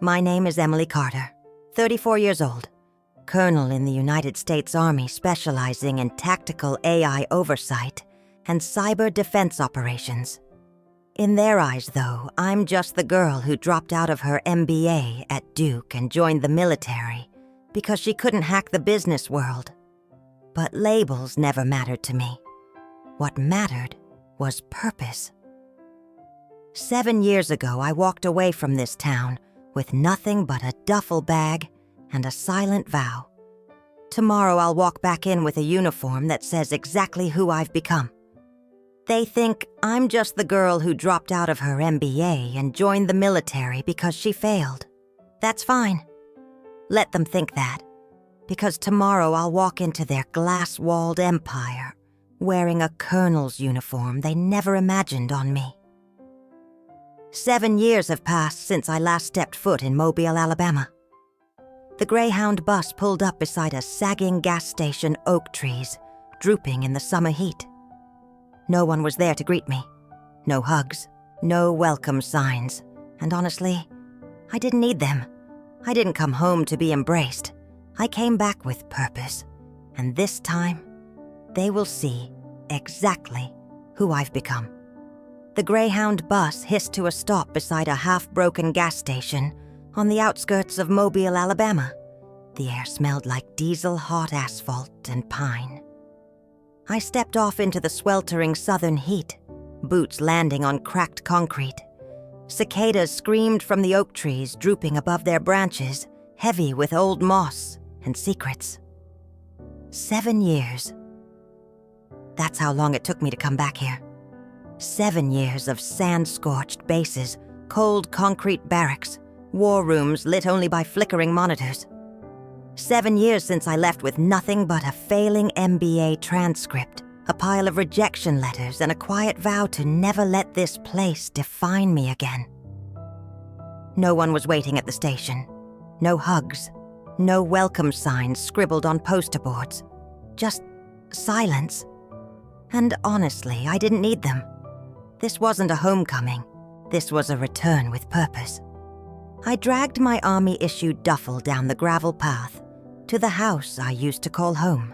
My name is Emily Carter, 34 years old, Colonel in the United States Army specializing in tactical AI oversight and cyber defense operations. In their eyes, though, I'm just the girl who dropped out of her MBA at Duke and joined the military because she couldn't hack the business world. But labels never mattered to me. What mattered was purpose. 7 years ago, I walked away from this town with nothing but a duffel bag and a silent vow. Tomorrow I'll walk back in with a uniform that says exactly who I've become. They think I'm just the girl who dropped out of her MBA and joined the military because she failed. That's fine. Let them think that, because tomorrow I'll walk into their glass-walled empire wearing a colonel's uniform they never imagined on me. 7 years have passed since I last stepped foot in Mobile, Alabama. The Greyhound bus pulled up beside a sagging gas station oak trees, drooping in the summer heat. No one was there to greet me. No hugs, no welcome signs, and honestly, I didn't need them. I didn't come home to be embraced. I came back with purpose, and this time, they will see exactly who I've become. The Greyhound bus hissed to a stop beside a half-broken gas station on the outskirts of Mobile, Alabama. The air smelled like diesel-hot asphalt and pine. I stepped off into the sweltering southern heat, boots landing on cracked concrete. Cicadas screamed from the oak trees drooping above their branches, heavy with old moss and secrets. 7 years. That's how long it took me to come back here. 7 years of sand-scorched bases, cold concrete barracks, war rooms lit only by flickering monitors. 7 years since I left with nothing but a failing MBA transcript, a pile of rejection letters, and a quiet vow to never let this place define me again. No one was waiting at the station. No hugs. No welcome signs scribbled on poster boards. Just silence. And honestly, I didn't need them. This wasn't a homecoming. This was a return with purpose. I dragged my Army-issued duffel down the gravel path to the house I used to call home.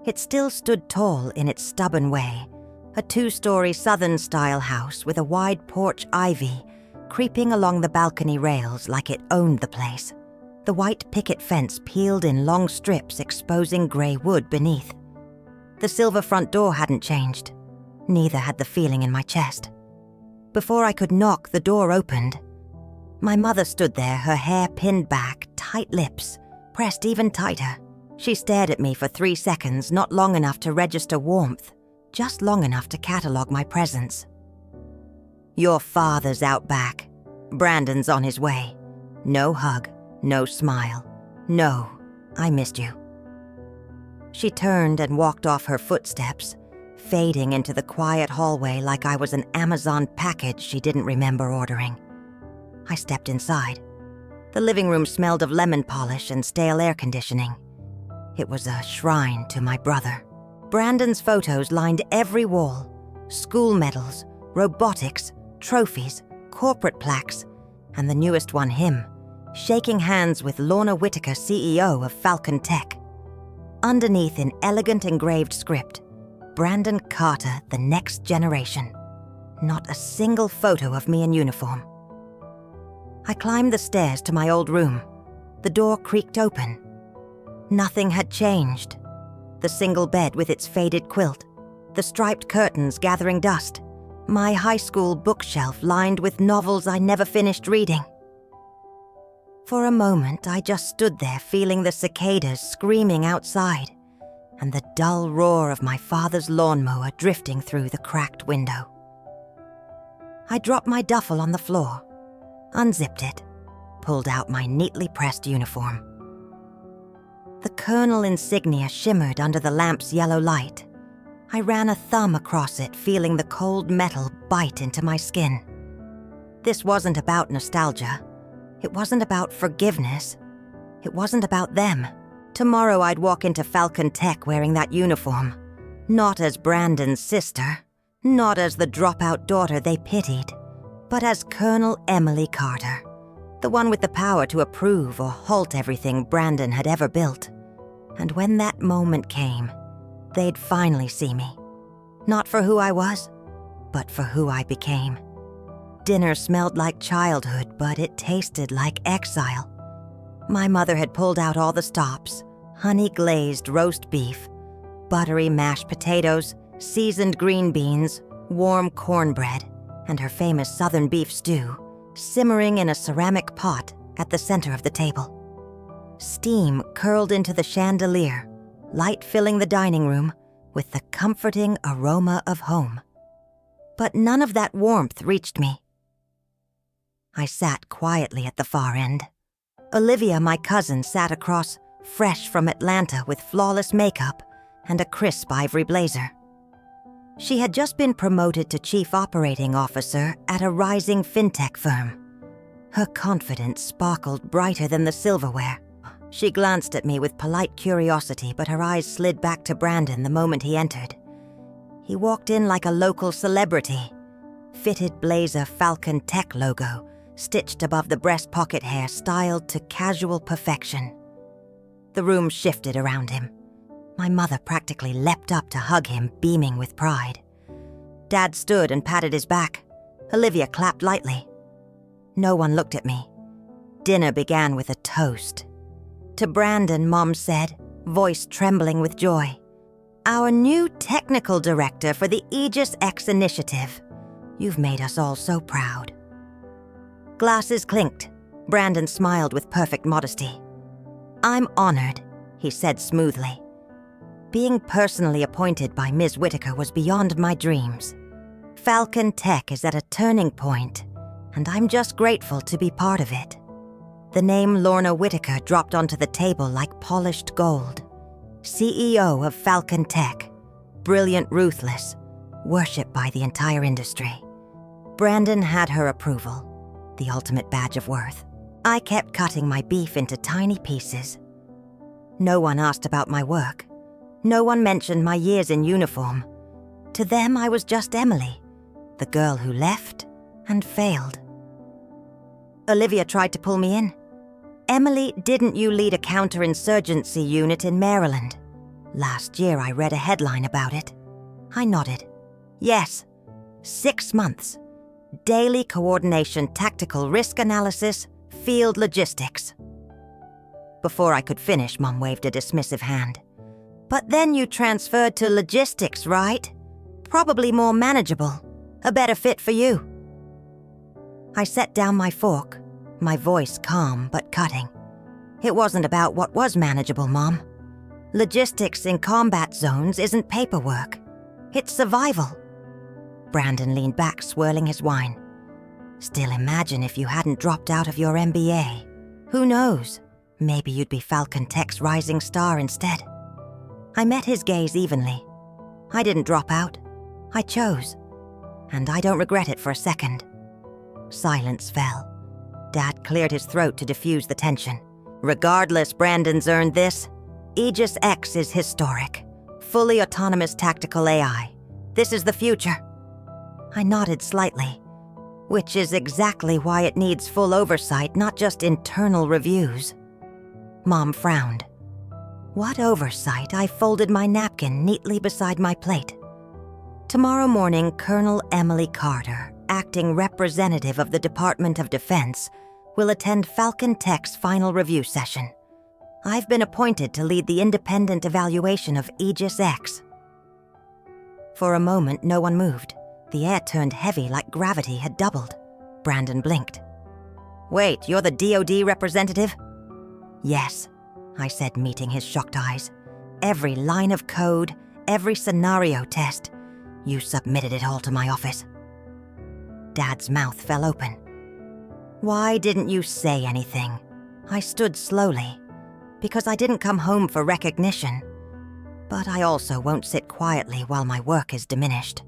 It still stood tall in its stubborn way, a 2-story Southern-style house with a wide porch ivy creeping along the balcony rails like it owned the place. The white picket fence peeled in long strips exposing gray wood beneath. The silver front door hadn't changed. Neither had the feeling in my chest. Before I could knock, the door opened. My mother stood there, her hair pinned back, tight lips, pressed even tighter. She stared at me for 3 seconds, not long enough to register warmth, just long enough to catalog my presence. "Your father's out back. Brandon's on his way. No hug, no smile. No, I missed you." She turned and walked off her footsteps, fading into the quiet hallway like I was an Amazon package she didn't remember ordering. I stepped inside. The living room smelled of lemon polish and stale air conditioning. It was a shrine to my brother. Brandon's photos lined every wall. School medals, robotics, trophies, corporate plaques, and the newest one, him, shaking hands with Lorna Whitaker, CEO of Falcon Tech. Underneath in elegant engraved script, Brandon Carter, the next generation. Not a single photo of me in uniform. I climbed the stairs to my old room. The door creaked open. Nothing had changed. The single bed with its faded quilt, the striped curtains gathering dust, my high school bookshelf lined with novels I never finished reading. For a moment, I just stood there feeling the cicadas screaming outside and the dull roar of my father's lawnmower drifting through the cracked window. I dropped my duffel on the floor, unzipped it, pulled out my neatly pressed uniform. The colonel insignia shimmered under the lamp's yellow light. I ran a thumb across it, feeling the cold metal bite into my skin. This wasn't about nostalgia. It wasn't about forgiveness. It wasn't about them. Tomorrow I'd walk into Falcon Tech wearing that uniform. Not as Brandon's sister, not as the dropout daughter they pitied, but as Colonel Emily Carter, the one with the power to approve or halt everything Brandon had ever built. And when that moment came, they'd finally see me. Not for who I was, but for who I became. Dinner smelled like childhood, but it tasted like exile. My mother had pulled out all the stops: honey-glazed roast beef, buttery mashed potatoes, seasoned green beans, warm cornbread, and her famous southern beef stew, simmering in a ceramic pot at the center of the table. Steam curled into the chandelier, light filling the dining room with the comforting aroma of home. But none of that warmth reached me. I sat quietly at the far end. Olivia, my cousin, sat across, fresh from Atlanta with flawless makeup and a crisp ivory blazer. She had just been promoted to chief operating officer at a rising fintech firm. Her confidence sparkled brighter than the silverware. She glanced at me with polite curiosity, but her eyes slid back to Brandon the moment he entered. He walked in like a local celebrity. Fitted blazer Falcon Tech logo, stitched above the breast pocket hair, styled to casual perfection. The room shifted around him. My mother practically leapt up to hug him, beaming with pride. Dad stood and patted his back. Olivia clapped lightly. No one looked at me. Dinner began with a toast. To Brandon, Mom said, voice trembling with joy, "Our new technical director for the Aegis X initiative. You've made us all so proud." Glasses clinked. Brandon smiled with perfect modesty. "I'm honored," he said smoothly. Being personally appointed by Ms. Whitaker was beyond my dreams. Falcon Tech is at a turning point, and I'm just grateful to be part of it. The name Lorna Whitaker dropped onto the table like polished gold. CEO of Falcon Tech, brilliant, ruthless, worshipped by the entire industry. Brandon had her approval, the ultimate badge of worth. I kept cutting my beef into tiny pieces. No one asked about my work. No one mentioned my years in uniform. To them, I was just Emily, the girl who left and failed. Olivia tried to pull me in. "Emily, didn't you lead a counterinsurgency unit in Maryland? Last year I read a headline about it." I nodded. "Yes, 6 months. Daily coordination, tactical risk analysis, field logistics." Before I could finish, Mom waved a dismissive hand. "But then you transferred to logistics, right? Probably more manageable. A better fit for you." I set down my fork, my voice calm but cutting. "It wasn't about what was manageable, Mom. Logistics in combat zones isn't paperwork. It's survival." Brandon leaned back, swirling his wine. "Still, imagine if you hadn't dropped out of your MBA. Who knows? Maybe you'd be Falcon Tech's rising star instead." I met his gaze evenly. I didn't drop out. I chose. And I don't regret it for a second. Silence fell. Dad cleared his throat to diffuse the tension. "Regardless, Brandon's earned this. Aegis X is historic. Fully autonomous tactical AI. This is the future." I nodded slightly, which is exactly why it needs full oversight, not just internal reviews. Mom frowned. What oversight? I folded my napkin neatly beside my plate. Tomorrow morning, Colonel Emily Carter, acting representative of the Department of Defense, will attend Falcon Tech's final review session. I've been appointed to lead the independent evaluation of Aegis X. For a moment, no one moved. The air turned heavy like gravity had doubled. Brandon blinked. "Wait, you're the DoD representative?" "Yes," I said, meeting his shocked eyes. "Every line of code, every scenario test. You submitted it all to my office." Dad's mouth fell open. "Why didn't you say anything?" I stood slowly, because I didn't come home for recognition. But I also won't sit quietly while my work is diminished.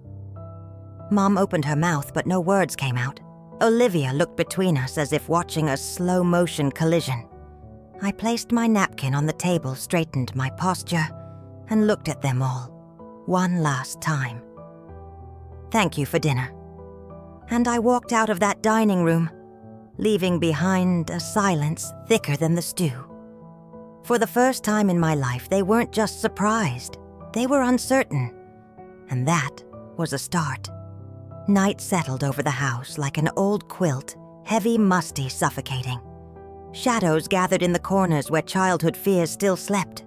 Mom opened her mouth, but no words came out. Olivia looked between us as if watching a slow-motion collision. I placed my napkin on the table, straightened my posture, and looked at them all, one last time. "Thank you for dinner." And I walked out of that dining room, leaving behind a silence thicker than the stew. For the first time in my life, they weren't just surprised, they were uncertain. And that was a start. Night settled over the house like an old quilt, heavy, musty, suffocating. Shadows gathered in the corners where childhood fears still slept.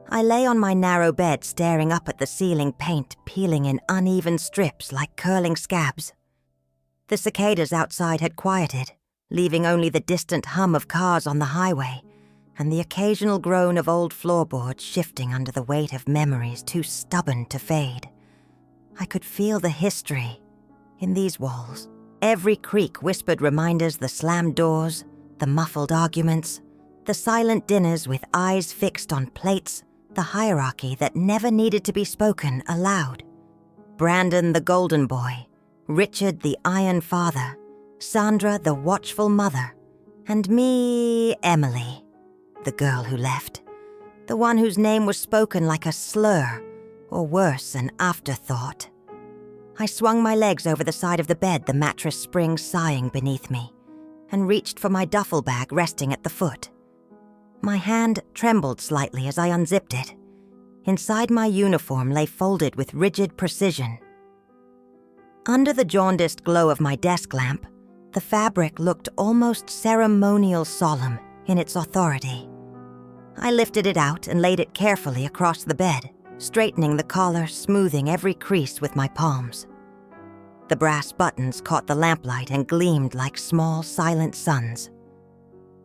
I lay on my narrow bed staring up at the ceiling paint peeling in uneven strips like curling scabs. The cicadas outside had quieted, leaving only the distant hum of cars on the highway and the occasional groan of old floorboards shifting under the weight of memories too stubborn to fade. I could feel the history in these walls. Every creak whispered reminders, the slammed doors, the muffled arguments, the silent dinners with eyes fixed on plates, the hierarchy that never needed to be spoken aloud. Brandon the golden boy, Richard the iron father, Sandra the watchful mother, and me, Emily, the girl who left, the one whose name was spoken like a slur, or worse, an afterthought. I swung my legs over the side of the bed, the mattress spring sighing beneath me, and reached for my duffel bag resting at the foot. My hand trembled slightly as I unzipped it. Inside my uniform lay folded with rigid precision. Under the jaundiced glow of my desk lamp, the fabric looked almost ceremonial solemn in its authority. I lifted it out and laid it carefully across the bed, straightening the collar, smoothing every crease with my palms. The brass buttons caught the lamplight and gleamed like small, silent suns.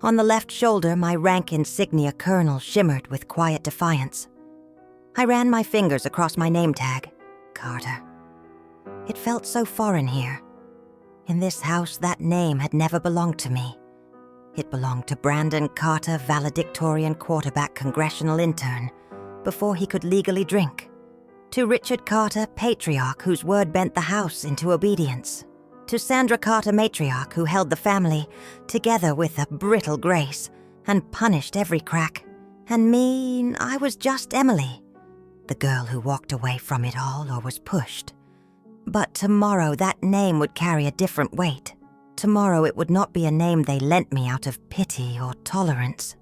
On the left shoulder, my rank insignia colonel shimmered with quiet defiance. I ran my fingers across my name tag, Carter. It felt so foreign here. In this house, that name had never belonged to me. It belonged to Brandon Carter, valedictorian quarterback congressional intern, before he could legally drink. To Richard Carter, patriarch whose word bent the house into obedience. To Sandra Carter, matriarch who held the family together with a brittle grace and punished every crack. And me, I was just Emily, the girl who walked away from it all or was pushed. But tomorrow that name would carry a different weight. Tomorrow it would not be a name they lent me out of pity or tolerance.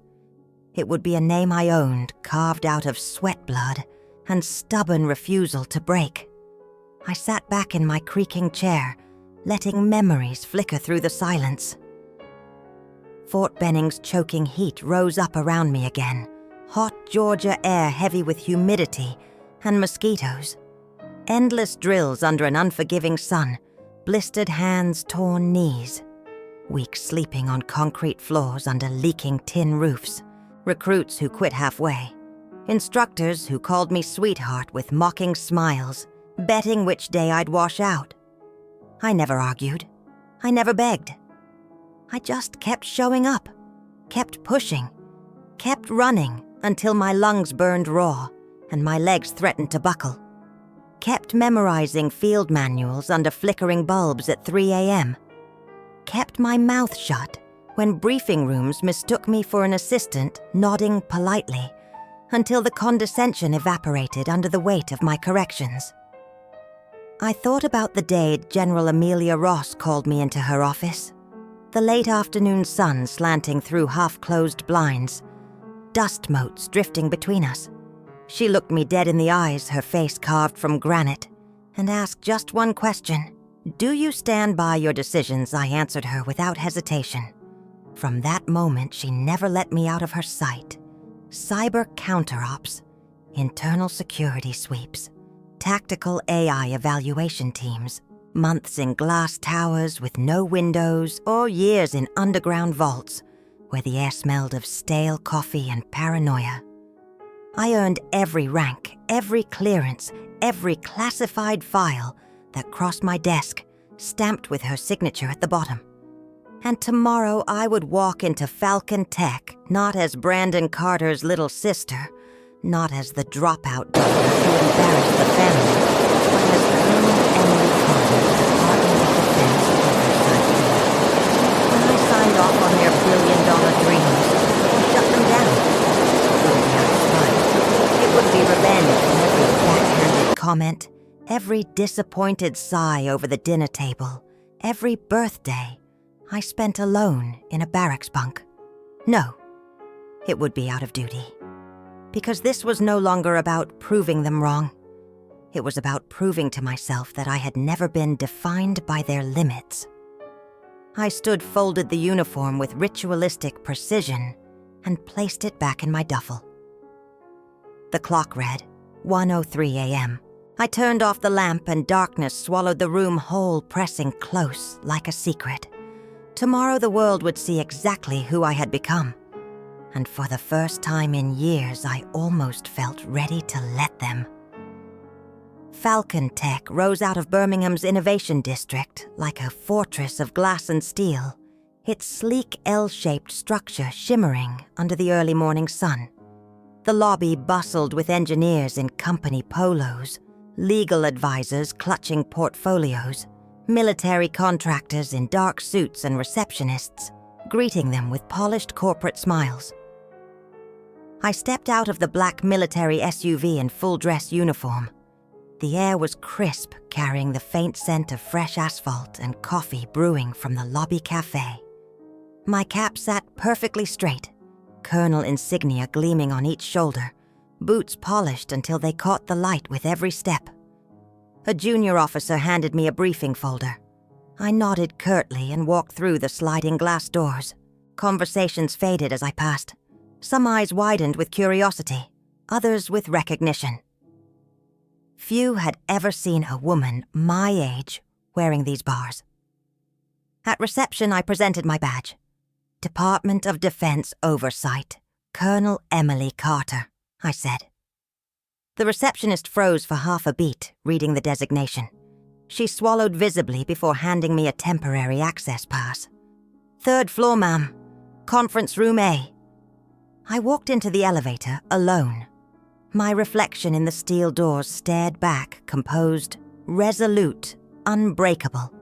It would be a name I owned, carved out of sweat blood and stubborn refusal to break. I sat back in my creaking chair, letting memories flicker through the silence. Fort Benning's choking heat rose up around me again, hot Georgia air heavy with humidity and mosquitoes. Endless drills under an unforgiving sun, blistered hands, torn knees. Weeks sleeping on concrete floors under leaking tin roofs. Recruits who quit halfway. Instructors who called me sweetheart with mocking smiles, betting which day I'd wash out. I never argued. I never begged. I just kept showing up, kept pushing, kept running until my lungs burned raw and my legs threatened to buckle. Kept memorizing field manuals under flickering bulbs at 3 a.m. Kept my mouth shut when briefing rooms mistook me for an assistant nodding politely until the condescension evaporated under the weight of my corrections. I thought about the day General Amelia Ross called me into her office. The late afternoon sun slanting through half-closed blinds, dust motes drifting between us. She looked me dead in the eyes, her face carved from granite, and asked just one question. "Do you stand by your decisions?" I answered her without hesitation. From that moment, she never let me out of her sight. Cyber counter-ops, internal security sweeps, tactical AI evaluation teams, months in glass towers with no windows or years in underground vaults where the air smelled of stale coffee and paranoia. I earned every rank, every clearance, every classified file that crossed my desk, stamped with her signature at the bottom. And tomorrow I would walk into Falcon Tech, not as Brandon Carter's little sister, not as the dropout daughter who embarrassed the family, but as Colonel Emily Carter, Department of Defense Oversight Board. When I signed off on their billion-dollar dreams, I shut them down. It would be out of spite. It would be revenge for every backhanded comment, every disappointed sigh over the dinner table, every birthday I spent alone in a barracks bunk. No, it would be out of duty. Because this was no longer about proving them wrong. It was about proving to myself that I had never been defined by their limits. I folded the uniform with ritualistic precision and placed it back in my duffel. The clock read 1:03 a.m. I turned off the lamp and darkness swallowed the room whole, pressing close like a secret. Tomorrow the world would see exactly who I had become. And for the first time in years, I almost felt ready to let them. Falcon Tech rose out of Birmingham's Innovation District like a fortress of glass and steel, its sleek L-shaped structure shimmering under the early morning sun. The lobby bustled with engineers in company polos, legal advisors clutching portfolios, military contractors in dark suits and receptionists, greeting them with polished corporate smiles. I stepped out of the black military SUV in full-dress uniform. The air was crisp, carrying the faint scent of fresh asphalt and coffee brewing from the lobby cafe. My cap sat perfectly straight, colonel insignia gleaming on each shoulder, boots polished until they caught the light with every step. A junior officer handed me a briefing folder. I nodded curtly and walked through the sliding glass doors. Conversations faded as I passed. Some eyes widened with curiosity, others with recognition. Few had ever seen a woman my age wearing these bars. At reception, I presented my badge. Department of Defense Oversight, Colonel Emily Carter, I said. The receptionist froze for half a beat, reading the designation. She swallowed visibly before handing me a temporary access pass. "3rd floor, ma'am. Conference room A." I walked into the elevator alone. My reflection in the steel doors stared back, composed, resolute, unbreakable.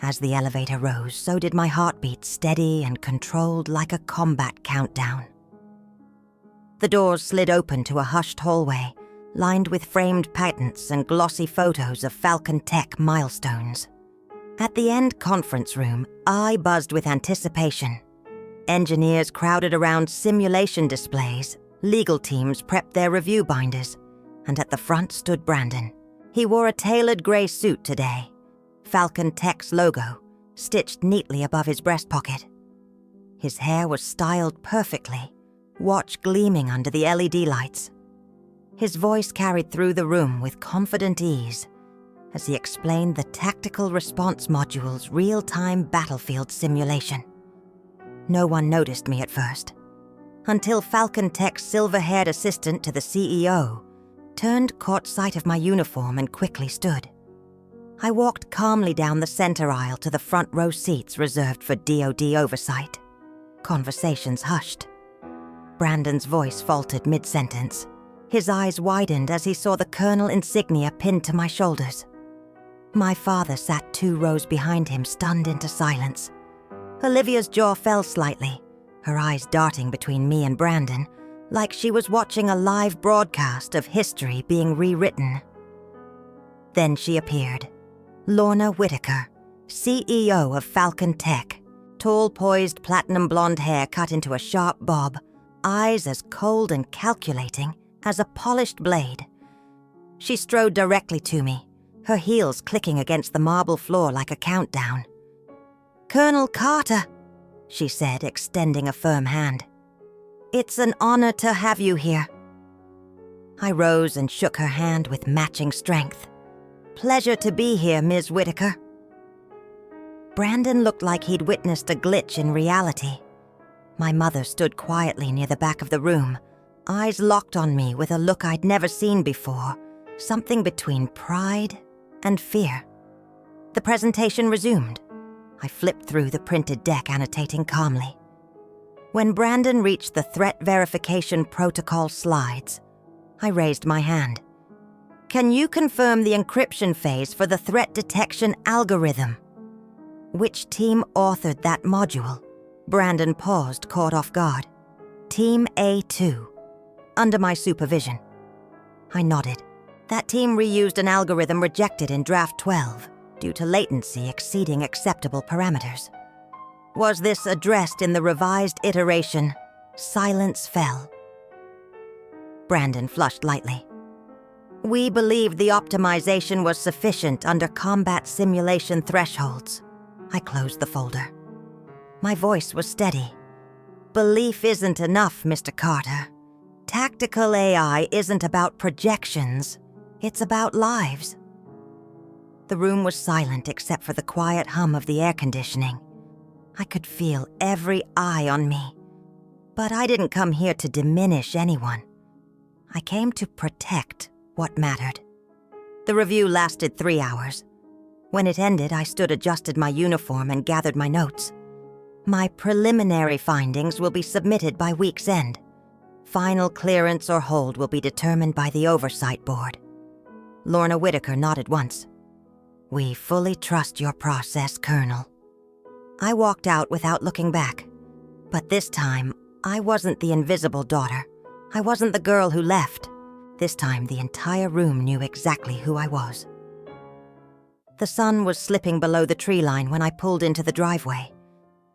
As the elevator rose, so did my heartbeat, steady and controlled like a combat countdown. The doors slid open to a hushed hallway, lined with framed patents and glossy photos of Falcon Tech milestones. At the end conference room, I buzzed with anticipation. Engineers crowded around simulation displays, legal teams prepped their review binders, and at the front stood Brandon. He wore a tailored gray suit today, Falcon Tech's logo stitched neatly above his breast pocket. His hair was styled perfectly, watch gleaming under the LED lights. His voice carried through the room with confident ease as he explained the tactical response module's real-time battlefield simulation. No one noticed me at first, until Falcon Tech's silver-haired assistant to the CEO caught sight of my uniform and quickly stood. I walked calmly down the center aisle to the front row seats reserved for DoD oversight. Conversations hushed. Brandon's voice faltered mid-sentence. His eyes widened as he saw the colonel insignia pinned to my shoulders. My father sat 2 rows behind him, stunned into silence. Olivia's jaw fell slightly, her eyes darting between me and Brandon, like she was watching a live broadcast of history being rewritten. Then she appeared. Lorna Whitaker, CEO of Falcon Tech, tall, poised, platinum blonde hair cut into a sharp bob, eyes as cold and calculating as a polished blade. She strode directly to me, her heels clicking against the marble floor like a countdown. "Colonel Carter," she said, extending a firm hand. "It's an honor to have you here." I rose and shook her hand with matching strength. "Pleasure to be here, Ms. Whitaker." Brandon looked like he'd witnessed a glitch in reality. My mother stood quietly near the back of the room, eyes locked on me with a look I'd never seen before, something between pride and fear. The presentation resumed. I flipped through the printed deck, annotating calmly. When Brandon reached the threat verification protocol slides, I raised my hand. "Can you confirm the encryption phase for the threat detection algorithm?" "Which team authored that module?" Brandon paused, caught off guard. "Team A2, under my supervision." I nodded. That team reused an algorithm rejected in Draft 12 due to latency exceeding acceptable parameters. Was this addressed in the revised iteration, silence fell. Brandon flushed lightly. We believed the optimization was sufficient under combat simulation thresholds. I closed the folder. My voice was steady. Belief isn't enough, Mr. Carter. Tactical AI isn't about projections. It's about lives. The room was silent except for the quiet hum of the air conditioning. I could feel every eye on me. But I didn't come here to diminish anyone. I came to protect what mattered. The review lasted 3 hours. When it ended, I adjusted my uniform and gathered my notes. My preliminary findings will be submitted by week's end. Final clearance or hold will be determined by the Oversight Board. Lorna Whitaker nodded once. We fully trust your process, Colonel. I walked out without looking back. But this time, I wasn't the invisible daughter. I wasn't the girl who left. This time, the entire room knew exactly who I was. The sun was slipping below the tree line when I pulled into the driveway.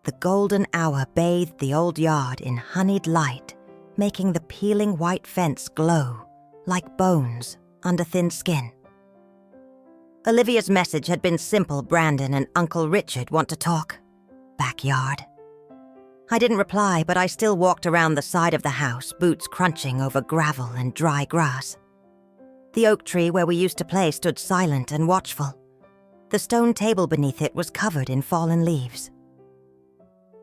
The golden hour bathed the old yard in honeyed light, making the peeling white fence glow like bones under thin skin. Olivia's message had been simple. Brandon and Uncle Richard want to talk. Backyard. I didn't reply, but I still walked around the side of the house, boots crunching over gravel and dry grass. The oak tree where we used to play stood silent and watchful. The stone table beneath it was covered in fallen leaves.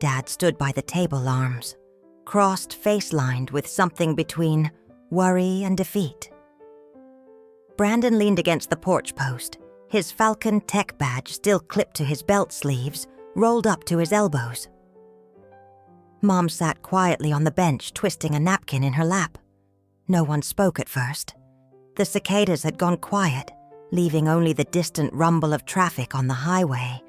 Dad stood by the table arms, crossed face-lined with something between worry and defeat. Brandon leaned against the porch post, his Falcon Tech badge still clipped to his belt sleeves, rolled up to his elbows. Mom sat quietly on the bench, twisting a napkin in her lap. No one spoke at first. The cicadas had gone quiet, leaving only the distant rumble of traffic on the highway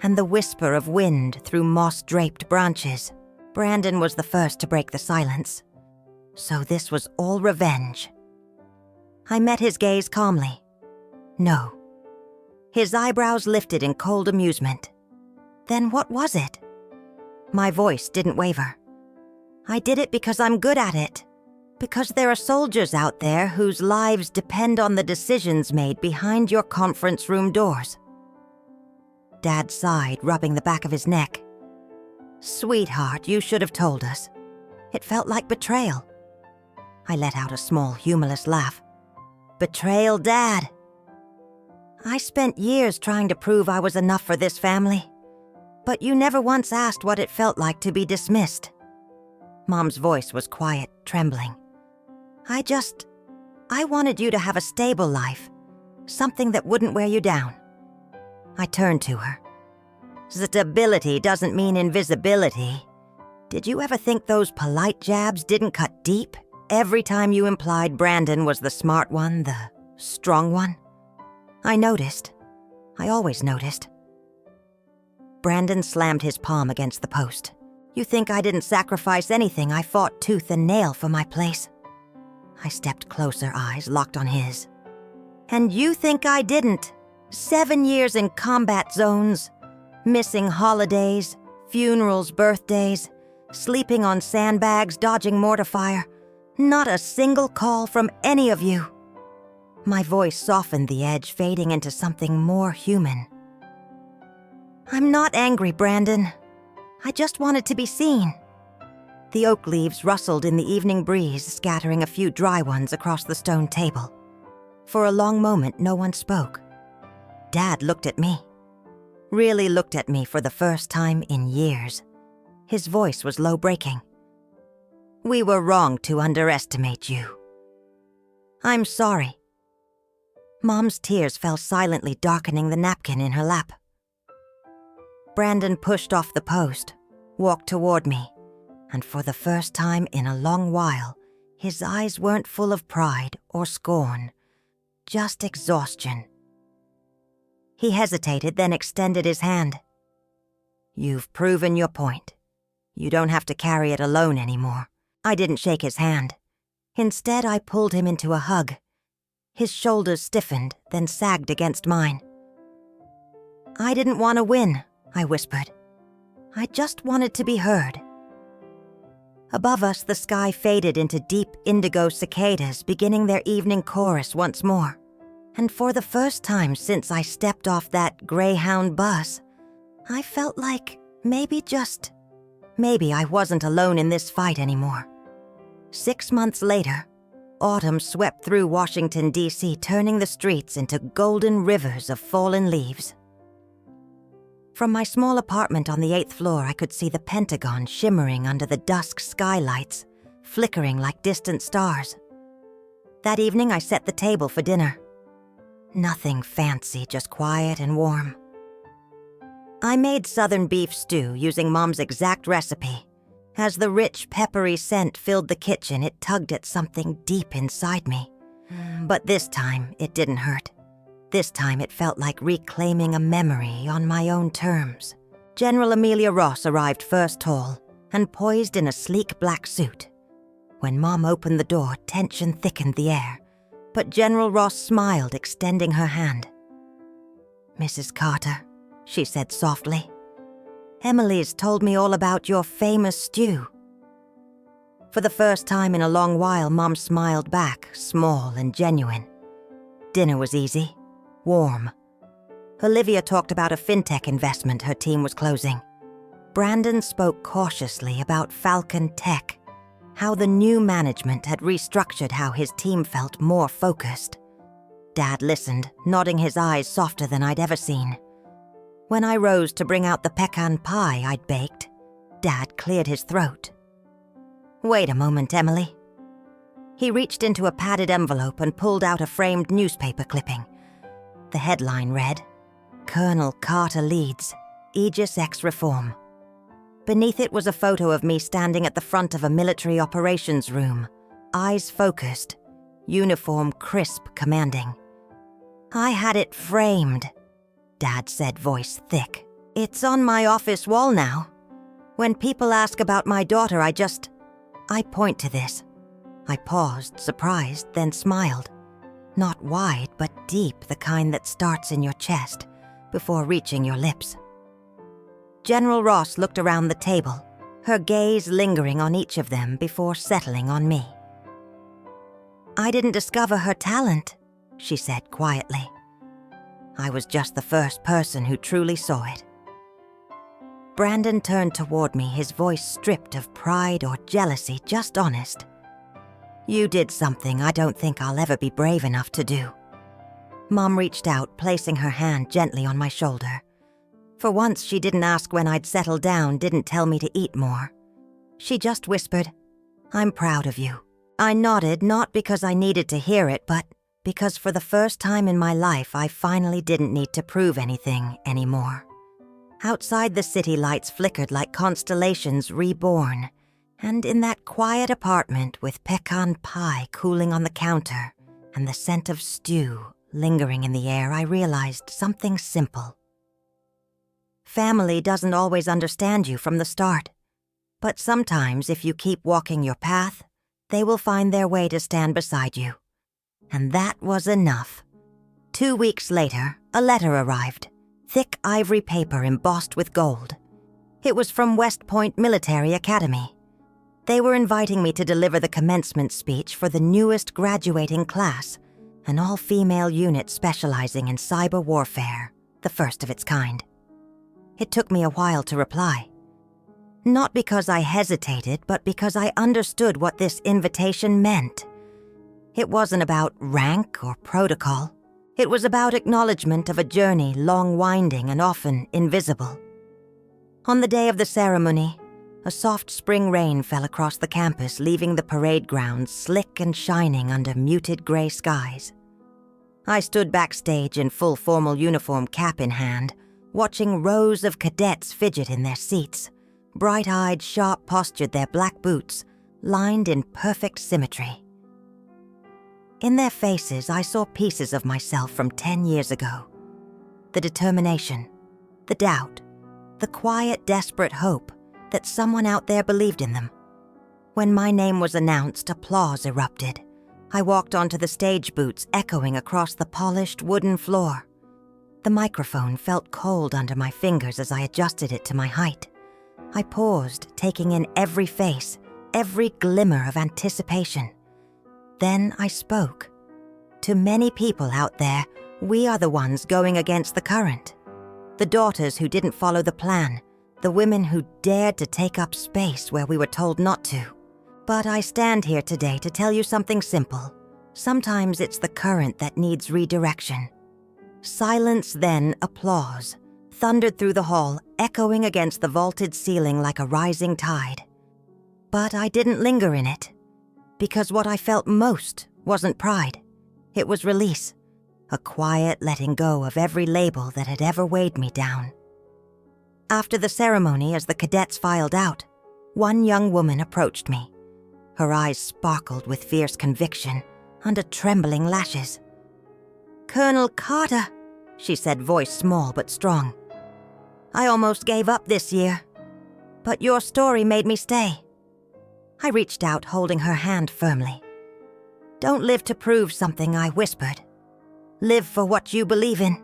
and the whisper of wind through moss-draped branches. Brandon was the first to break the silence. So this was all revenge. I met his gaze calmly. No. His eyebrows lifted in cold amusement. Then what was it? My voice didn't waver. I did it because I'm good at it. Because there are soldiers out there whose lives depend on the decisions made behind your conference room doors. Dad sighed, rubbing the back of his neck. Sweetheart, you should have told us. It felt like betrayal. I let out a small, humorless laugh. Betrayal, Dad. I spent years trying to prove I was enough for this family. But you never once asked what it felt like to be dismissed. Mom's voice was quiet, trembling. I wanted you to have a stable life. Something that wouldn't wear you down. I turned to her. Stability doesn't mean invisibility. Did you ever think those polite jabs didn't cut deep every time you implied Brandon was the smart one, the strong one? I noticed. I always noticed. Brandon slammed his palm against the post. You think I didn't sacrifice anything? I fought tooth and nail for my place. I stepped closer, eyes locked on his. And you think I didn't? 7 years in combat zones, missing holidays, funerals, birthdays, sleeping on sandbags, dodging mortar fire. Not a single call from any of you. My voice softened the edge, fading into something more human. I'm not angry, Brandon. I just wanted to be seen. The oak leaves rustled in the evening breeze, scattering a few dry ones across the stone table. For a long moment, no one spoke. Dad looked at me. Really looked at me for the first time in years. His voice was low-breaking. We were wrong to underestimate you. I'm sorry. Mom's tears fell silently, darkening the napkin in her lap. Brandon pushed off the post, walked toward me, and for the first time in a long while, his eyes weren't full of pride or scorn, just exhaustion. He hesitated, then extended his hand. You've proven your point. You don't have to carry it alone anymore. I didn't shake his hand. Instead, I pulled him into a hug. His shoulders stiffened, then sagged against mine. I didn't want to win, I whispered. I just wanted to be heard. Above us, the sky faded into deep indigo cicadas beginning their evening chorus once more. And for the first time since I stepped off that Greyhound bus, I felt like maybe I wasn't alone in this fight anymore. 6 months later, autumn swept through Washington, D.C., turning the streets into golden rivers of fallen leaves. From my small apartment on the 8th floor, I could see the Pentagon shimmering under the dusk skylights, flickering like distant stars. That evening, I set the table for dinner. Nothing fancy, just quiet and warm. I made southern beef stew using Mom's exact recipe. As the rich, peppery scent filled the kitchen, it tugged at something deep inside me. But this time, it didn't hurt. This time, it felt like reclaiming a memory on my own terms. General Amelia Ross arrived first tall and poised in a sleek black suit. When Mom opened the door, tension thickened the air, but General Ross smiled, extending her hand. "Mrs. Carter," she said softly, "Emily's told me all about your famous stew." For the first time in a long while, Mom smiled back, small and genuine. Dinner was easy, warm. Olivia talked about a fintech investment her team was closing. Brandon spoke cautiously about Falcon Tech, how the new management had restructured how his team felt more focused. Dad listened, nodding his eyes softer than I'd ever seen. When I rose to bring out the pecan pie I'd baked, Dad cleared his throat. "Wait a moment, Emily." He reached into a padded envelope and pulled out a framed newspaper clipping. The headline read, "Colonel Carter leads, Aegis X reform." Beneath it was a photo of me standing at the front of a military operations room, eyes focused, uniform crisp, commanding. "I had it framed," Dad said, voice thick. "It's on my office wall now. When people ask about my daughter, I point to this." I paused, surprised, then smiled. Not wide, but deep, the kind that starts in your chest before reaching your lips. General Ross looked around the table, her gaze lingering on each of them before settling on me. "I didn't discover her talent," she said quietly. I was just the first person who truly saw it. Brandon turned toward me, his voice stripped of pride or jealousy, just honest. "You did something I don't think I'll ever be brave enough to do." Mom reached out, placing her hand gently on my shoulder. For once, she didn't ask when I'd settled down, didn't tell me to eat more. She just whispered, "I'm proud of you." I nodded, not because I needed to hear it, but because for the first time in my life, I finally didn't need to prove anything anymore. Outside, the city lights flickered like constellations reborn, and in that quiet apartment with pecan pie cooling on the counter and the scent of stew lingering in the air, I realized something simple. Family doesn't always understand you from the start, but sometimes if you keep walking your path, they will find their way to stand beside you. And that was enough. 2 weeks later, a letter arrived, thick ivory paper embossed with gold. It was from West Point Military Academy. They were inviting me to deliver the commencement speech for the newest graduating class, an all-female unit specializing in cyber warfare, the first of its kind. It took me a while to reply. Not because I hesitated, but because I understood what this invitation meant. It wasn't about rank or protocol. It was about acknowledgement of a journey long winding and often invisible. On the day of the ceremony, a soft spring rain fell across the campus, leaving the parade grounds slick and shining under muted gray skies. I stood backstage in full formal uniform, cap in hand, watching rows of cadets fidget in their seats, bright-eyed, sharp-postured, their black boots lined in perfect symmetry. In their faces, I saw pieces of myself from 10 years ago. The determination, the doubt, the quiet, desperate hope that someone out there believed in them. When my name was announced, applause erupted. I walked onto the stage, boots echoing across the polished wooden floor. The microphone felt cold under my fingers as I adjusted it to my height. I paused, taking in every face, every glimmer of anticipation. Then I spoke. To many people out there, we are the ones going against the current. The daughters who didn't follow the plan, the women who dared to take up space where we were told not to. But I stand here today to tell you something simple. Sometimes it's the current that needs redirection. Silence, then applause, thundered through the hall, echoing against the vaulted ceiling like a rising tide. But I didn't linger in it, because what I felt most wasn't pride. It was release, a quiet letting go of every label that had ever weighed me down. After the ceremony, as the cadets filed out, one young woman approached me. Her eyes sparkled with fierce conviction under trembling lashes. "Colonel Carter," she said, voice small but strong. "I almost gave up this year, but your story made me stay." I reached out, holding her hand firmly. "Don't live to prove something," I whispered. "Live for what you believe in."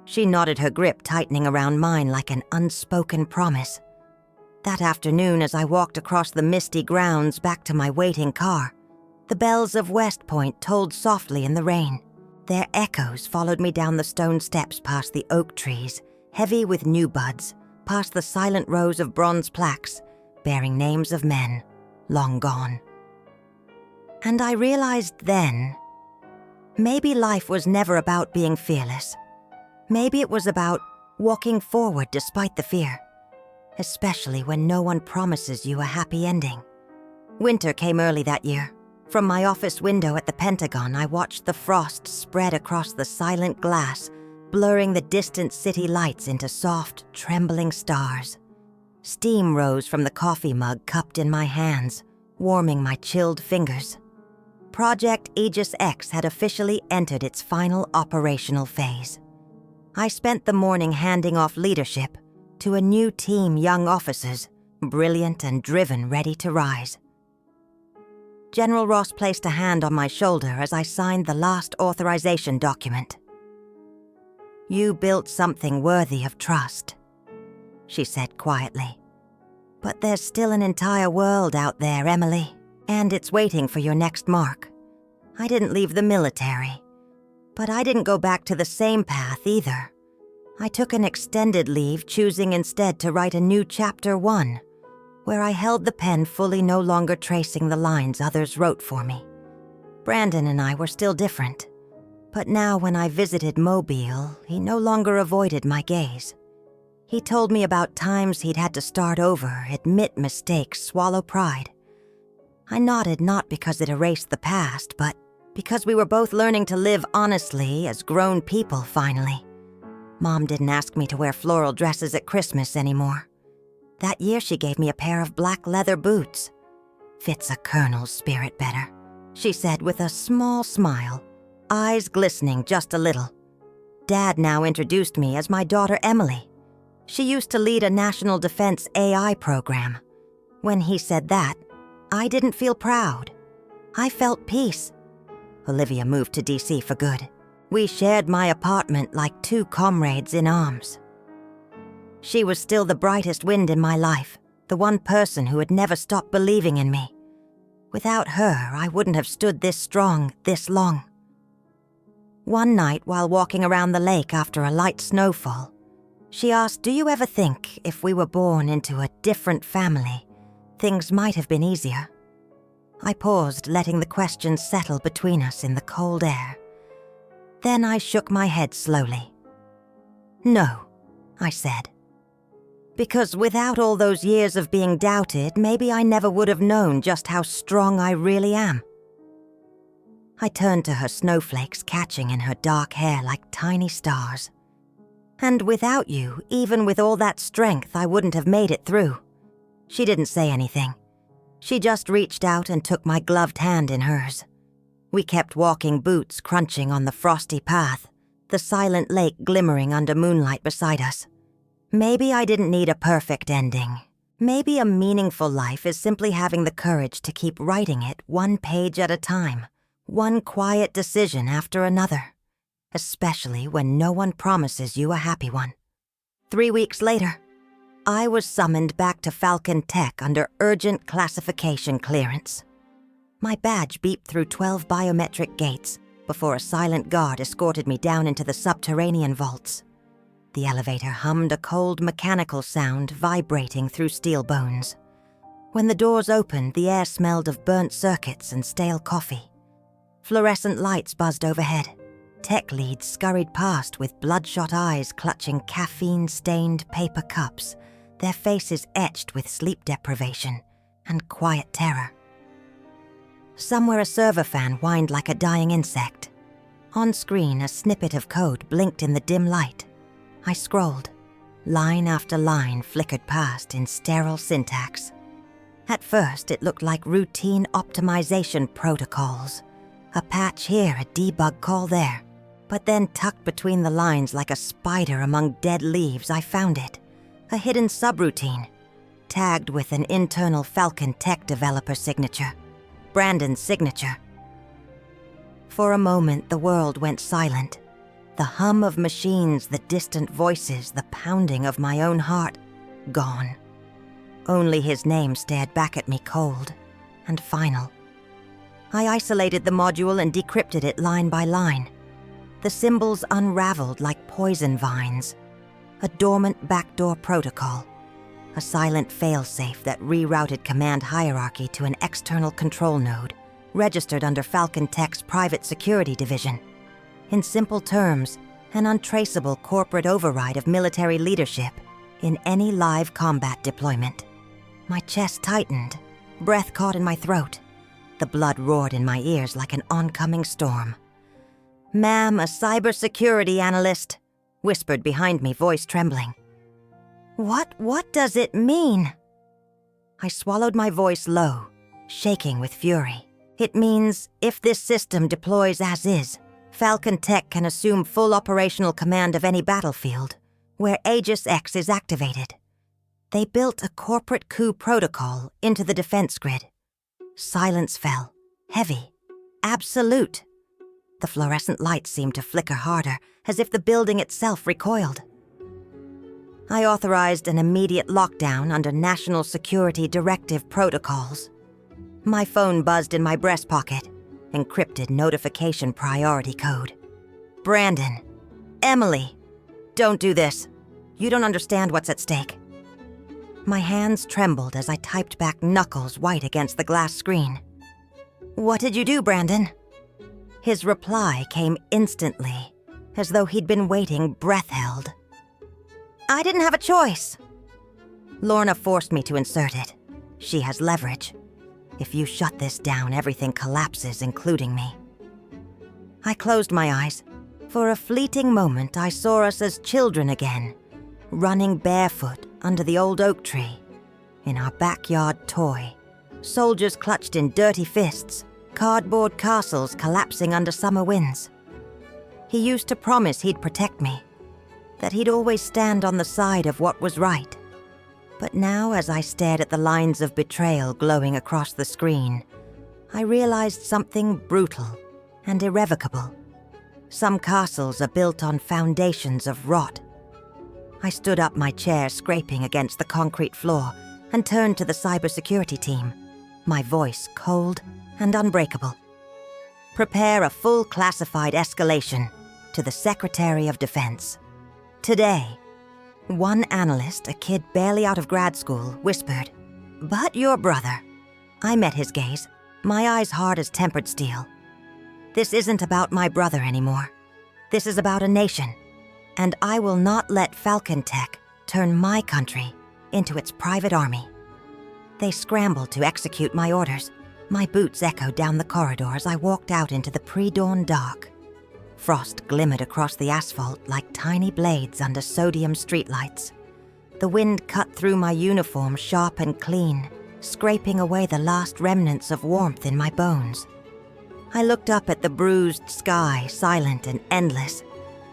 She nodded, her grip tightening around mine like an unspoken promise. That afternoon, as I walked across the misty grounds back to my waiting car, the bells of West Point tolled softly in the rain. Their echoes followed me down the stone steps past the oak trees, heavy with new buds, past the silent rows of bronze plaques bearing names of men long gone. And I realized then, maybe life was never about being fearless. Maybe it was about walking forward despite the fear, especially when no one promises you a happy ending. Winter came early that year. From my office window at the Pentagon, I watched the frost spread across the silent glass, blurring the distant city lights into soft, trembling stars. Steam rose from the coffee mug cupped in my hands, warming my chilled fingers. Project Aegis X had officially entered its final operational phase. I spent the morning handing off leadership to a new team, young officers, brilliant and driven, ready to rise. General Ross placed a hand on my shoulder as I signed the last authorization document. "You built something worthy of trust," she said quietly. "But there's still an entire world out there, Emily, and it's waiting for your next mark. I didn't leave the military, but I didn't go back to the same path either. I took an extended leave, choosing instead to write a new chapter 1, where I held the pen fully, no longer tracing the lines others wrote for me. Brandon and I were still different, but now when I visited Mobile, he no longer avoided my gaze. He told me about times he'd had to start over, admit mistakes, swallow pride. I nodded, not because it erased the past, but because we were both learning to live honestly as grown people finally. Mom didn't ask me to wear floral dresses at Christmas anymore. That year she gave me a pair of black leather boots. "Fits a colonel's spirit better," she said with a small smile, eyes glistening just a little. Dad now introduced me as my daughter Emily. She used to lead a national defense AI program. When he said that, I didn't feel proud. I felt peace. Olivia moved to DC for good. We shared my apartment like two comrades in arms. She was still the brightest wind in my life, the one person who had never stopped believing in me. Without her, I wouldn't have stood this strong, this long. One night, while walking around the lake after a light snowfall, she asked, "Do you ever think if we were born into a different family, things might have been easier?" I paused, letting the question settle between us in the cold air. Then I shook my head slowly. "No," I said. Because without all those years of being doubted, maybe I never would have known just how strong I really am. I turned to her, snowflakes catching in her dark hair like tiny stars. "And without you, even with all that strength, I wouldn't have made it through." She didn't say anything. She just reached out and took my gloved hand in hers. We kept walking, boots crunching on the frosty path, the silent lake glimmering under moonlight beside us. Maybe I didn't need a perfect ending. Maybe a meaningful life is simply having the courage to keep writing it one page at a time, one quiet decision after another, especially when no one promises you a happy one. 3 weeks later, I was summoned back to Falcon Tech under urgent classification clearance. My badge beeped through 12 biometric gates before a silent guard escorted me down into the subterranean vaults. The elevator hummed a cold mechanical sound vibrating through steel bones. When the doors opened, the air smelled of burnt circuits and stale coffee. Fluorescent lights buzzed overhead. Tech leads scurried past with bloodshot eyes clutching caffeine-stained paper cups, their faces etched with sleep deprivation and quiet terror. Somewhere a server fan whined like a dying insect. On screen, a snippet of code blinked in the dim light. I scrolled. Line after line flickered past in sterile syntax. At first, it looked like routine optimization protocols. A patch here, a debug call there. But then tucked between the lines like a spider among dead leaves, I found it. A hidden subroutine, tagged with an internal Falcon Tech developer signature. Brandon's signature. For a moment, the world went silent. The hum of machines, the distant voices, the pounding of my own heart, gone. Only his name stared back at me cold and final. I isolated the module and decrypted it line by line. The symbols unraveled like poison vines. A dormant backdoor protocol. A silent failsafe that rerouted command hierarchy to an external control node, registered under Falcon Tech's private security division. In simple terms, an untraceable corporate override of military leadership in any live combat deployment. My chest tightened, breath caught in my throat. The blood roared in my ears like an oncoming storm. "Ma'am, a cybersecurity analyst," whispered behind me, voice trembling. What does it mean?" I swallowed my voice low, shaking with fury. "It means, if this system deploys as is, Falcon Tech can assume full operational command of any battlefield, where Aegis X is activated. They built a corporate coup protocol into the defense grid. Silence fell, heavy, absolute. The fluorescent lights seemed to flicker harder, as if the building itself recoiled. I authorized an immediate lockdown under national security directive protocols. My phone buzzed in my breast pocket, encrypted notification priority code. "Brandon, Emily, don't do this. You don't understand what's at stake." My hands trembled as I typed back, knuckles white against the glass screen. "What did you do, Brandon?" His reply came instantly, as though he'd been waiting, breath held. "I didn't have a choice." Lorna forced me to insert it. She has leverage. If you shut this down, everything collapses, including me. I closed my eyes. For a fleeting moment, I saw us as children again, running barefoot under the old oak tree. In our backyard toy, soldiers clutched in dirty fists, cardboard castles collapsing under summer winds. He used to promise he'd protect me, that he'd always stand on the side of what was right. But now, as I stared at the lines of betrayal glowing across the screen, I realized something brutal and irrevocable. Some castles are built on foundations of rot. I stood up, my chair scraping against the concrete floor, and turned to the cybersecurity team, my voice cold and unbreakable. "Prepare a full classified escalation to the Secretary of Defense. Today." One analyst, a kid barely out of grad school, whispered, "But your brother." I met his gaze, my eyes hard as tempered steel. "This isn't about my brother anymore. This is about a nation, and I will not let Falcon Tech turn my country into its private army." They scrambled to execute my orders. My boots echoed down the corridor as I walked out into the pre-dawn dark. Frost glimmered across the asphalt like tiny blades under sodium streetlights. The wind cut through my uniform sharp and clean, scraping away the last remnants of warmth in my bones. I looked up at the bruised sky, silent and endless,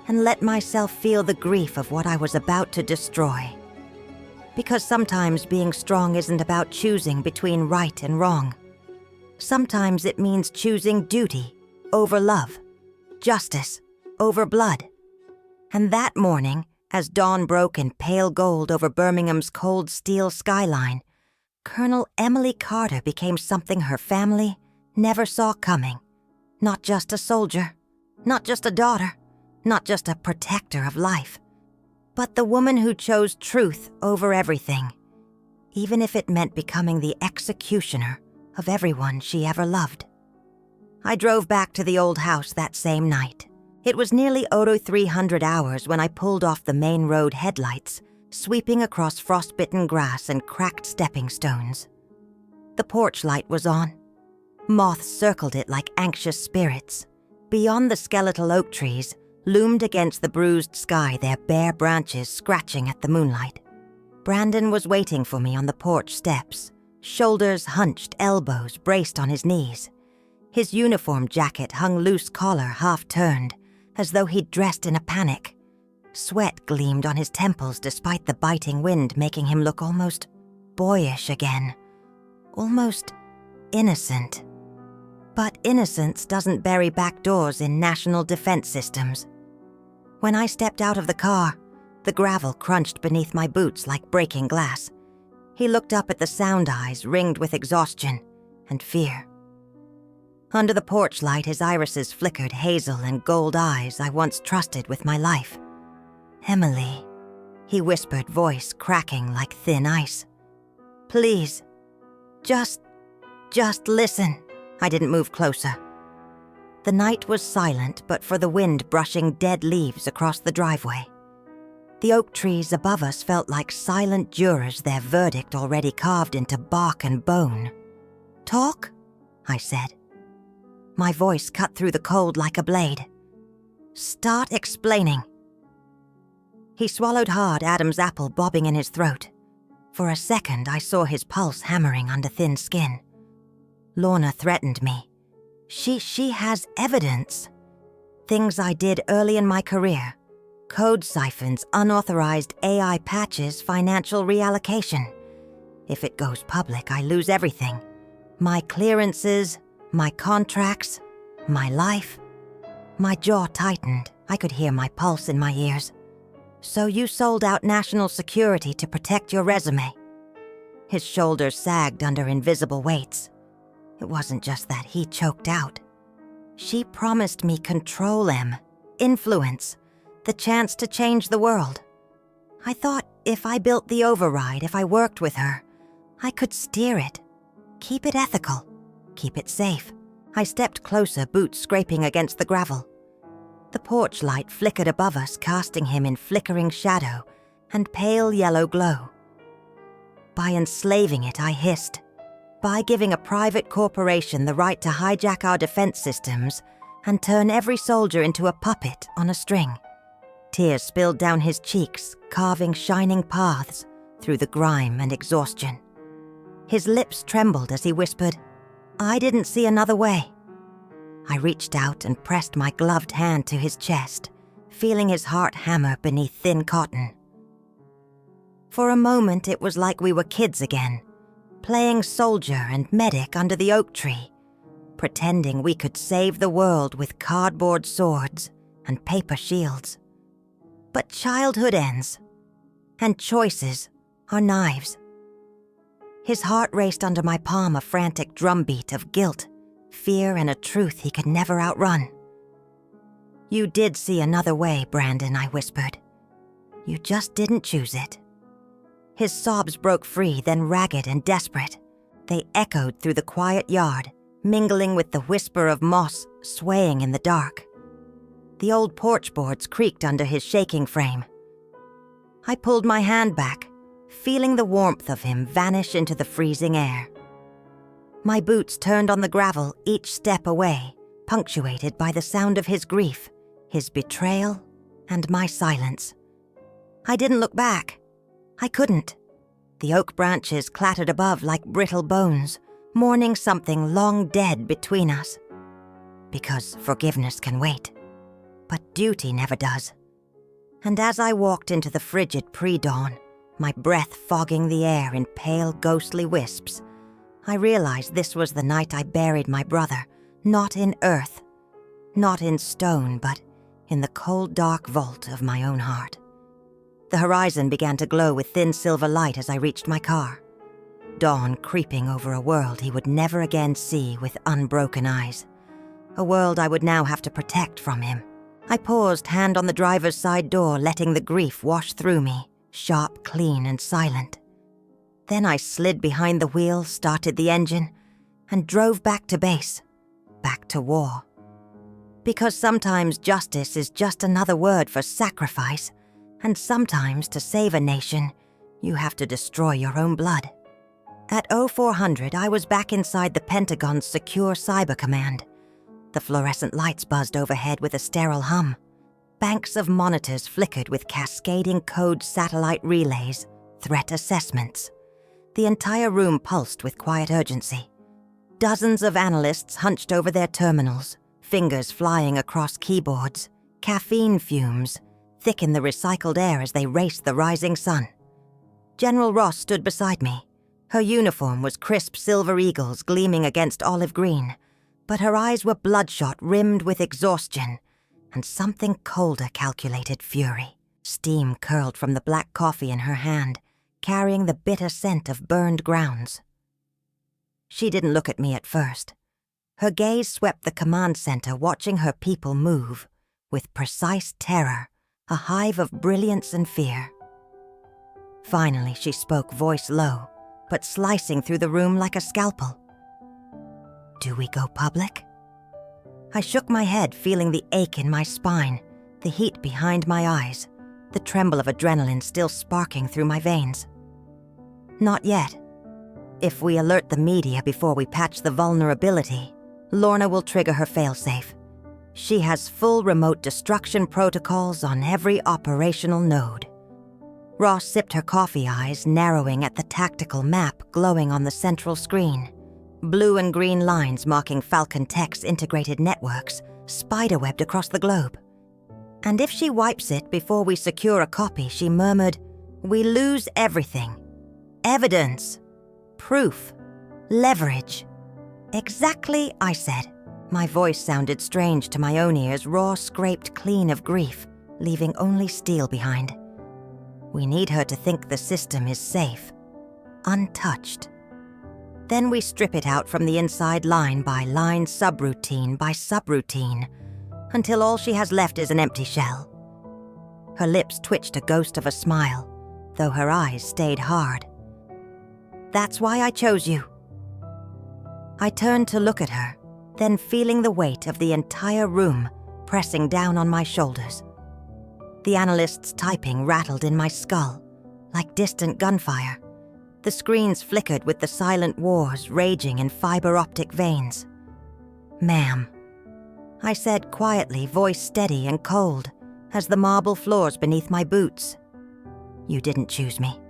and let myself feel the grief of what I was about to destroy. Because sometimes being strong isn't about choosing between right and wrong. Sometimes it means choosing duty over love, justice over blood. And that morning, As dawn broke in pale gold over Birmingham's cold steel skyline, Colonel Emily Carter became something her family never saw coming. Not just a soldier, not just a daughter, not just a protector of life, but the woman who chose truth over everything, even if it meant becoming the executioner of everyone she ever loved. I drove back to the old house that same night. It was nearly 0300 hours when I pulled off the main road headlights, sweeping across frostbitten grass and cracked stepping stones. The porch light was on. Moths circled it like anxious spirits. Beyond the skeletal oak trees, loomed against the bruised sky their bare branches scratching at the moonlight. Brandon was waiting for me on the porch steps, shoulders hunched, elbows braced on his knees. His uniform jacket hung loose collar half-turned, as though he'd dressed in a panic. Sweat gleamed on his temples despite the biting wind making him look almost boyish again. Almost innocent. But innocence doesn't bury back doors in national defense systems. When I stepped out of the car, the gravel crunched beneath my boots like breaking glass. He looked up at the sound eyes ringed with exhaustion and fear. Under the porch light, his irises flickered hazel and gold eyes I once trusted with my life. "Emily," he whispered, voice cracking like thin ice. "Please, just listen." I didn't move closer. The night was silent but for the wind brushing dead leaves across the driveway. The oak trees above us felt like silent jurors, their verdict already carved into bark and bone. "Talk?" I said. My voice cut through the cold like a blade. "Start explaining." He swallowed hard, Adam's apple bobbing in his throat. For a second, I saw his pulse hammering under thin skin. Lorna threatened me. She has evidence. Things I did early in my career. Code siphons, unauthorized AI patches, financial reallocation. If it goes public, I lose everything. My clearances, my contracts, my life. My jaw tightened. I could hear my pulse in my ears. "So you sold out national security to protect your resume." His shoulders sagged under invisible weights. It wasn't just that he choked out. She promised me control, influence, the chance to change the world. I thought if I built the override, if I worked with her, I could steer it, keep it ethical, keep it safe. I stepped closer, boots scraping against the gravel. The porch light flickered above us, casting him in flickering shadow and pale yellow glow. By enslaving it, I hissed. By giving a private corporation the right to hijack our defense systems and turn every soldier into a puppet on a string. Tears spilled down his cheeks, carving shining paths through the grime and exhaustion. His lips trembled as he whispered, "I didn't see another way." I reached out and pressed my gloved hand to his chest, feeling his heart hammer beneath thin cotton. For a moment, it was like we were kids again, playing soldier and medic under the oak tree, pretending we could save the world with cardboard swords and paper shields. But childhood ends, and choices are knives. His heart raced under my palm, a frantic drumbeat of guilt, fear, and a truth he could never outrun. "You did see another way, Brandon," I whispered. "You just didn't choose it." His sobs broke free, then ragged and desperate. They echoed through the quiet yard, mingling with the whisper of moss swaying in the dark. The old porch boards creaked under his shaking frame. I pulled my hand back, feeling the warmth of him vanish into the freezing air. My boots turned on the gravel, each step away, punctuated by the sound of his grief, his betrayal, and my silence. I didn't look back. I couldn't. The oak branches clattered above like brittle bones, mourning something long dead between us. Because forgiveness can wait, but duty never does. And as I walked into the frigid pre-dawn, my breath fogging the air in pale, ghostly wisps, I realized this was the night I buried my brother, not in earth, not in stone, but in the cold, dark vault of my own heart. The horizon began to glow with thin silver light as I reached my car. Dawn creeping over a world he would never again see with unbroken eyes. A world I would now have to protect from him. I paused, hand on the driver's side door, letting the grief wash through me, sharp, clean, and silent. Then I slid behind the wheel, started the engine, and drove back to base, back to war. Because sometimes justice is just another word for sacrifice, and sometimes to save a nation, you have to destroy your own blood. At 0400, I was back inside the Pentagon's secure cyber command. The fluorescent lights buzzed overhead with a sterile hum. Banks of monitors flickered with cascading code satellite relays, threat assessments. The entire room pulsed with quiet urgency. Dozens of analysts hunched over their terminals, fingers flying across keyboards. Caffeine fumes thickened the recycled air as they raced the rising sun. General Ross stood beside me. Her uniform was crisp silver eagles gleaming against olive green, but her eyes were bloodshot, rimmed with exhaustion, and something colder calculated fury. Steam curled from the black coffee in her hand, carrying the bitter scent of burned grounds. She didn't look at me at first. Her gaze swept the command center, watching her people move, with precise terror, a hive of brilliance and fear. Finally, she spoke, voice low, but slicing through the room like a scalpel. "Do we go public?" I shook my head, feeling the ache in my spine, the heat behind my eyes, the tremble of adrenaline still sparking through my veins. "Not yet. If we alert the media before we patch the vulnerability, Lorna will trigger her failsafe. She has full remote destruction protocols on every operational node." Ross sipped her coffee, eyes narrowing at the tactical map glowing on the central screen. Blue and green lines marking Falcon Tech's integrated networks, spiderwebbed across the globe. "And if she wipes it before we secure a copy," she murmured, "we lose everything. Evidence. Proof. Leverage." "Exactly," I said. My voice sounded strange to my own ears, raw, scraped clean of grief, leaving only steel behind. "We need her to think the system is safe, untouched. Then we strip it out from the inside line by line, subroutine by subroutine, until all she has left is an empty shell." Her lips twitched a ghost of a smile, though her eyes stayed hard. "That's why I chose you." I turned to look at her, then feeling the weight of the entire room pressing down on my shoulders. The analyst's typing rattled in my skull, like distant gunfire. The screens flickered with the silent wars raging in fiber-optic veins. "Ma'am," I said quietly, voice steady and cold as the marble floors beneath my boots. "You didn't choose me."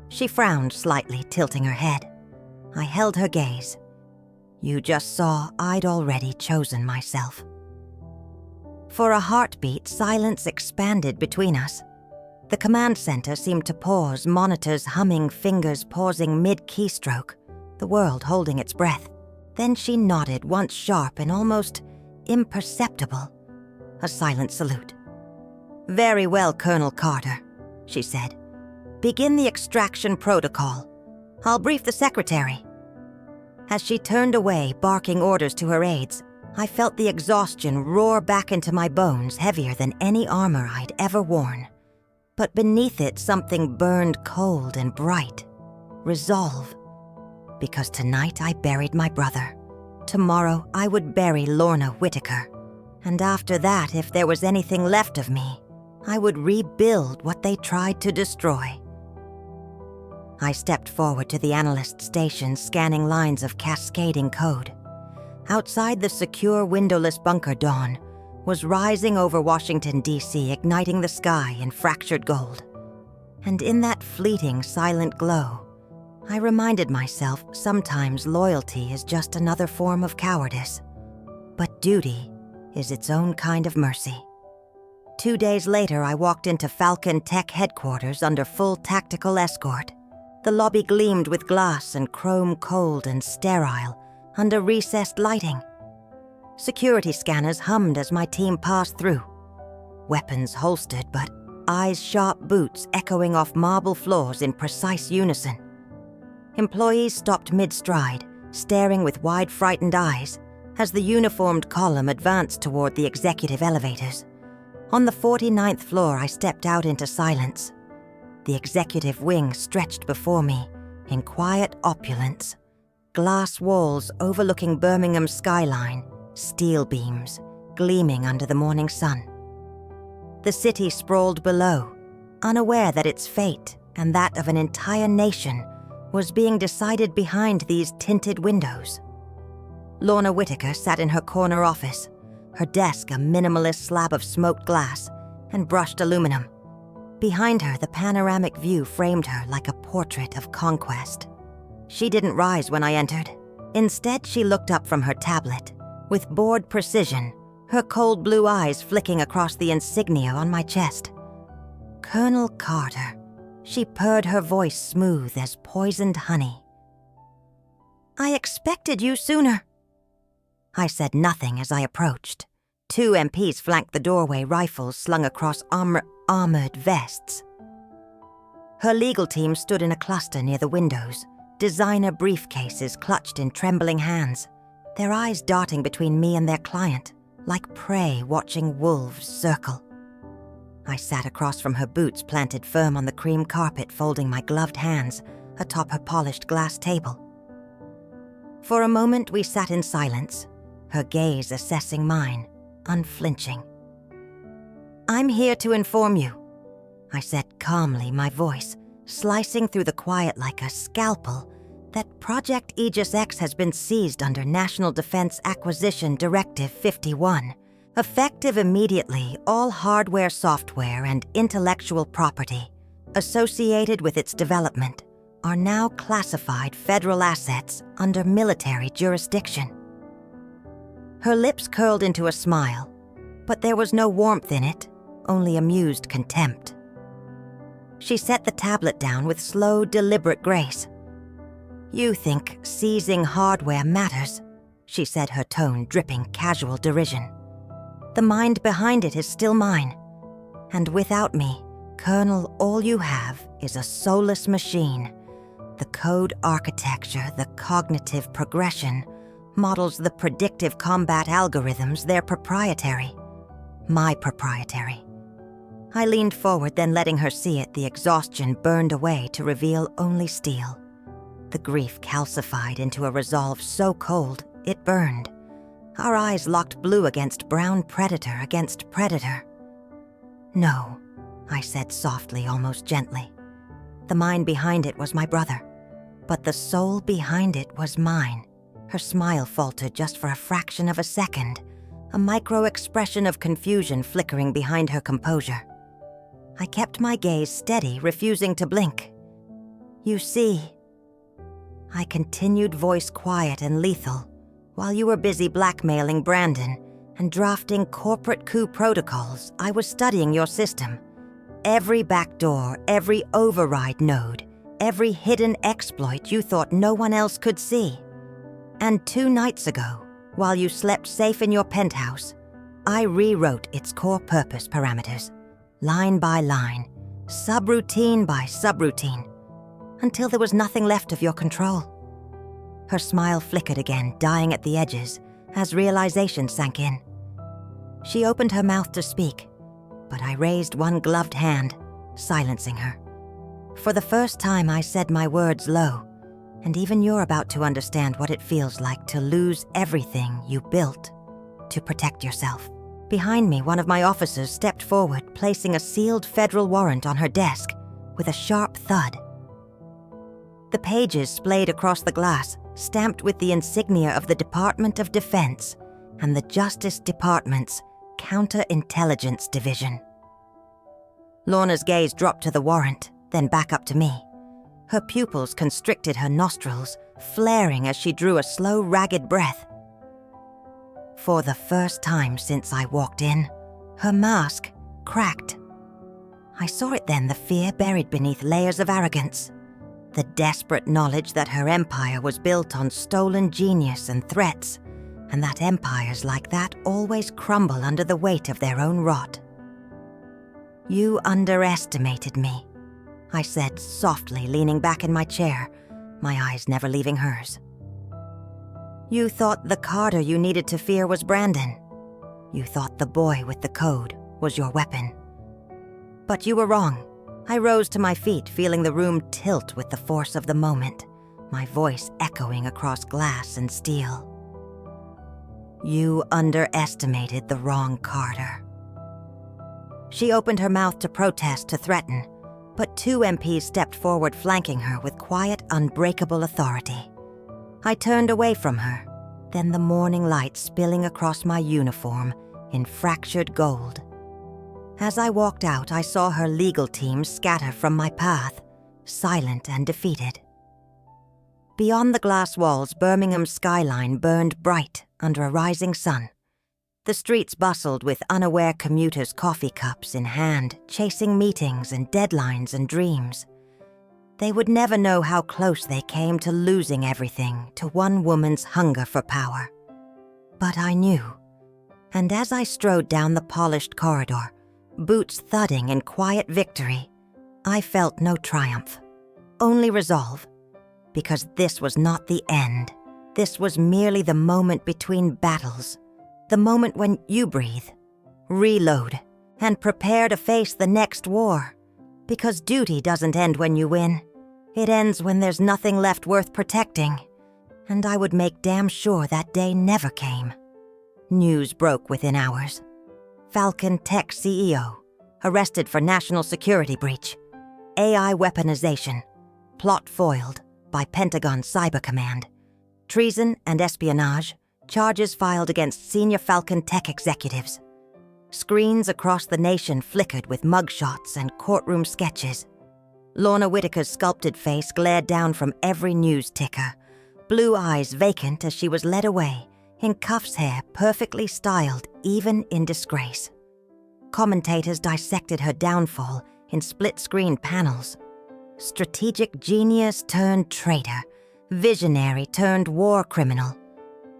She frowned slightly, tilting her head. I held her gaze. "You just saw I'd already chosen myself." For a heartbeat, silence expanded between us. The command center seemed to pause, monitors humming, fingers pausing mid-keystroke, the world holding its breath. Then she nodded, once sharp and almost imperceptible. A silent salute. "Very well, Colonel Carter," she said. "Begin the extraction protocol. I'll brief the secretary." As she turned away, barking orders to her aides, I felt the exhaustion roar back into my bones, heavier than any armor I'd ever worn. But beneath it, something burned cold and bright. Resolve. Because tonight I buried my brother. Tomorrow I would bury Lorna Whitaker. And after that, if there was anything left of me, I would rebuild what they tried to destroy. I stepped forward to the analyst station, scanning lines of cascading code. Outside the secure, windowless bunker, dawn was rising over Washington, D.C., igniting the sky in fractured gold. And in that fleeting, silent glow, I reminded myself sometimes loyalty is just another form of cowardice. But duty is its own kind of mercy. 2 days later, I walked into Falcon Tech headquarters under full tactical escort. The lobby gleamed with glass and chrome, cold and sterile, under recessed lighting. Security scanners hummed as my team passed through. Weapons holstered, but eyes-sharp boots echoing off marble floors in precise unison. Employees stopped mid-stride, staring with wide, frightened eyes as the uniformed column advanced toward the executive elevators. On the 49th floor, I stepped out into silence. The executive wing stretched before me in quiet opulence. Glass walls overlooking Birmingham's skyline, steel beams gleaming under the morning sun. The city sprawled below, unaware that its fate and that of an entire nation was being decided behind these tinted windows. Lorna Whitaker sat in her corner office, her desk a minimalist slab of smoked glass and brushed aluminum. Behind her, the panoramic view framed her like a portrait of conquest. She didn't rise when I entered. Instead, she looked up from her tablet, with bored precision, her cold blue eyes flicking across the insignia on my chest. Colonel Carter. She purred, her voice smooth as poisoned honey. "I expected you sooner." I said nothing as I approached. 2 MPs flanked the doorway, rifles slung across armored vests. Her legal team stood in a cluster near the windows, designer briefcases clutched in trembling hands, their eyes darting between me and their client, like prey watching wolves circle. I sat across from her, boots planted firm on the cream carpet, folding my gloved hands atop her polished glass table. For a moment we sat in silence, her gaze assessing mine, unflinching. "I'm here to inform you," I said calmly, my voice slicing through the quiet like a scalpel, that Project Aegis X has been seized under National Defense Acquisition Directive 51. Effective immediately, all hardware, software, and intellectual property associated with its development are now classified federal assets under military jurisdiction. Her lips curled into a smile, but there was no warmth in it, only amused contempt. She set the tablet down with slow, deliberate grace. "You think seizing hardware matters," she said, her tone dripping casual derision. "The mind behind it is still mine. And without me, Colonel, all you have is a soulless machine. The code architecture, the cognitive progression, models, the predictive combat algorithms, they're proprietary. My proprietary." I leaned forward, then letting her see it, the exhaustion burned away to reveal only steel. The grief calcified into a resolve so cold it burned. Our eyes locked blue against brown, predator against predator. "No," I said softly, almost gently. "The mind behind it was my brother, but the soul behind it was mine." Her smile faltered just for a fraction of a second, a micro-expression of confusion flickering behind her composure. I kept my gaze steady, refusing to blink. "You see," I continued, voice quiet and lethal, "while you were busy blackmailing Brandon and drafting corporate coup protocols, I was studying your system. Every backdoor, every override node, every hidden exploit you thought no one else could see. And 2 nights ago, while you slept safe in your penthouse, I rewrote its core purpose parameters, line by line, subroutine by subroutine, until there was nothing left of your control." Her smile flickered again, dying at the edges, as realization sank in. She opened her mouth to speak, but I raised one gloved hand, silencing her. For the first time, I said my words low, and even you're about to understand what it feels like to lose everything you built to protect yourself. Behind me, one of my officers stepped forward, placing a sealed federal warrant on her desk with a sharp thud. The pages splayed across the glass, stamped with the insignia of the Department of Defense and the Justice Department's Counterintelligence Division. Lorna's gaze dropped to the warrant, then back up to me. Her pupils constricted, her nostrils flaring as she drew a slow, ragged breath. For the first time since I walked in, her mask cracked. I saw it then, the fear buried beneath layers of arrogance. The desperate knowledge that her empire was built on stolen genius and threats, and that empires like that always crumble under the weight of their own rot. You underestimated me, I said softly, leaning back in my chair, my eyes never leaving hers. You thought the Carter you needed to fear was Brandon. You thought the boy with the code was your weapon. But you were wrong. I rose to my feet, feeling the room tilt with the force of the moment, my voice echoing across glass and steel. You underestimated the wrong Carter. She opened her mouth to protest, to threaten, but 2 MPs stepped forward, flanking her with quiet, unbreakable authority. I turned away from her, then the morning light spilling across my uniform in fractured gold. As I walked out, I saw her legal team scatter from my path, silent and defeated. Beyond the glass walls, Birmingham's skyline burned bright under a rising sun. The streets bustled with unaware commuters, coffee cups in hand, chasing meetings and deadlines and dreams. They would never know how close they came to losing everything to one woman's hunger for power. But I knew. And as I strode down the polished corridor, boots thudding in quiet victory, I felt no triumph, only resolve. Because this was not the end. This was merely the moment between battles. The moment when you breathe, reload, and prepare to face the next war. Because duty doesn't end when you win. It ends when there's nothing left worth protecting. And I would make damn sure that day never came. News broke within hours. Falcon Tech CEO, arrested for national security breach. AI weaponization, plot foiled by Pentagon Cyber Command. Treason and espionage, charges filed against senior Falcon Tech executives. Screens across the nation flickered with mugshots and courtroom sketches. Lorna Whitaker's sculpted face glared down from every news ticker, blue eyes vacant as she was led away, in cuffs hair perfectly styled even in disgrace. Commentators dissected her downfall in split-screen panels. Strategic genius turned traitor, visionary turned war criminal.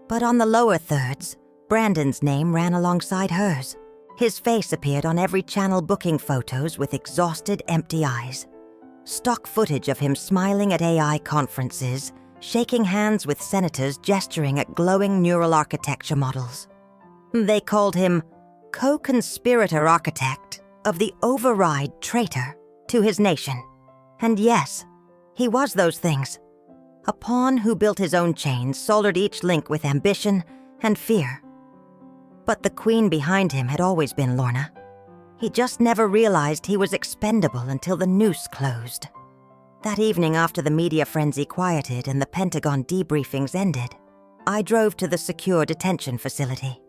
But on the lower thirds, Brandon's name ran alongside hers. His face appeared on every channel booking photos with exhausted, empty eyes. Stock footage of him smiling at AI conferences, shaking hands with senators, gesturing at glowing neural architecture models. They called him co-conspirator architect of the override traitor to his nation. And yes, he was those things. A pawn who built his own chains, soldered each link with ambition and fear. But the queen behind him had always been Lorna. He just never realized he was expendable until the noose closed. That evening, after the media frenzy quieted and the Pentagon debriefings ended, I drove to the secure detention facility.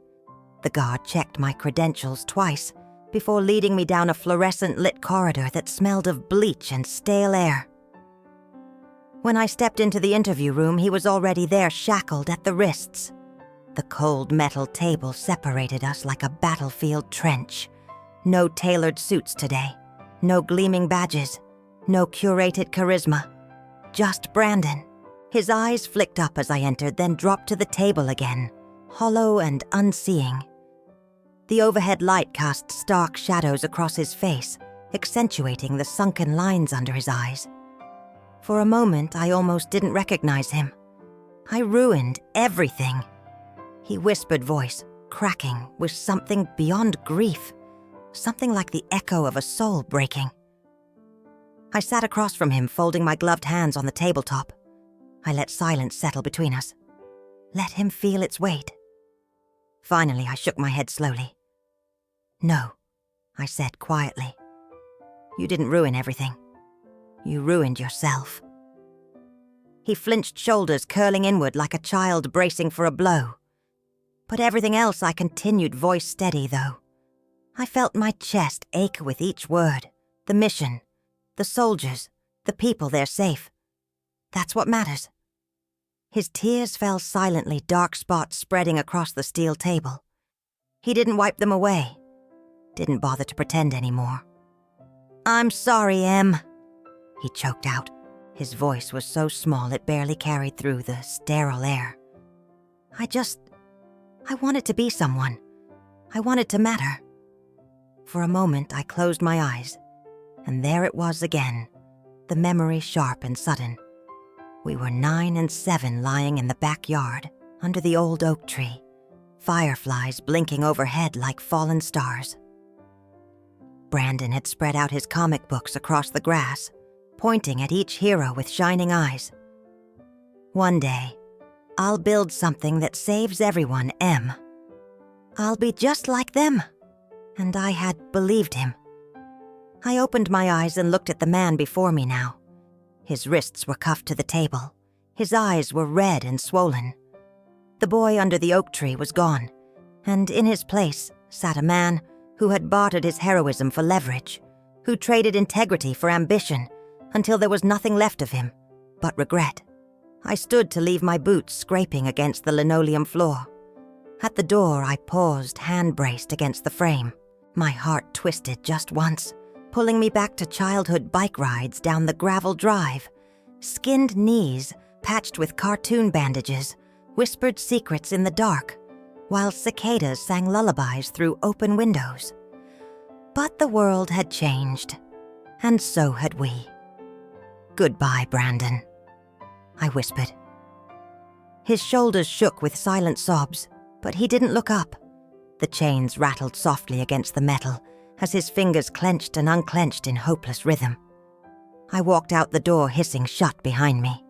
The guard checked my credentials twice before leading me down a fluorescent-lit corridor that smelled of bleach and stale air. When I stepped into the interview room, he was already there, shackled at the wrists. The cold metal table separated us like a battlefield trench. No tailored suits today, no gleaming badges, no curated charisma. Just Brandon. His eyes flicked up as I entered, then dropped to the table again, hollow and unseeing. The overhead light cast stark shadows across his face, accentuating the sunken lines under his eyes. For a moment, I almost didn't recognize him. I ruined everything. He whispered voice, cracking, with something beyond grief. Something like the echo of a soul breaking. I sat across from him, folding my gloved hands on the tabletop. I let silence settle between us. Let him feel its weight. Finally, I shook my head slowly. No, I said quietly. You didn't ruin everything. You ruined yourself. He flinched, shoulders curling inward like a child bracing for a blow. But everything else I continued, voice steady though. I felt my chest ache with each word. The mission, the soldiers, the people, they're safe. That's what matters. His tears fell silently, dark spots spreading across the steel table. He didn't wipe them away. Didn't bother to pretend anymore. I'm sorry, Em, he choked out. His voice was so small it barely carried through the sterile air. I wanted to be someone. I wanted to matter. For a moment, I closed my eyes, and there it was again, the memory sharp and sudden. We were 9 and 7 lying in the backyard, under the old oak tree, fireflies blinking overhead like fallen stars. Brandon had spread out his comic books across the grass, pointing at each hero with shining eyes. One day, I'll build something that saves everyone, Em. I'll be just like them. And I had believed him. I opened my eyes and looked at the man before me now. His wrists were cuffed to the table. His eyes were red and swollen. The boy under the oak tree was gone, and in his place sat a man who had bartered his heroism for leverage, who traded integrity for ambition until there was nothing left of him but regret. I stood to leave my boots scraping against the linoleum floor. At the door, I paused, hand-braced against the frame. My heart twisted just once, pulling me back to childhood bike rides down the gravel drive, skinned knees patched with cartoon bandages, whispered secrets in the dark, while cicadas sang lullabies through open windows. But the world had changed, and so had we. "Goodbye, Brandon," I whispered. His shoulders shook with silent sobs, but he didn't look up. The chains rattled softly against the metal as his fingers clenched and unclenched in hopeless rhythm. I walked out the door, hissing shut behind me.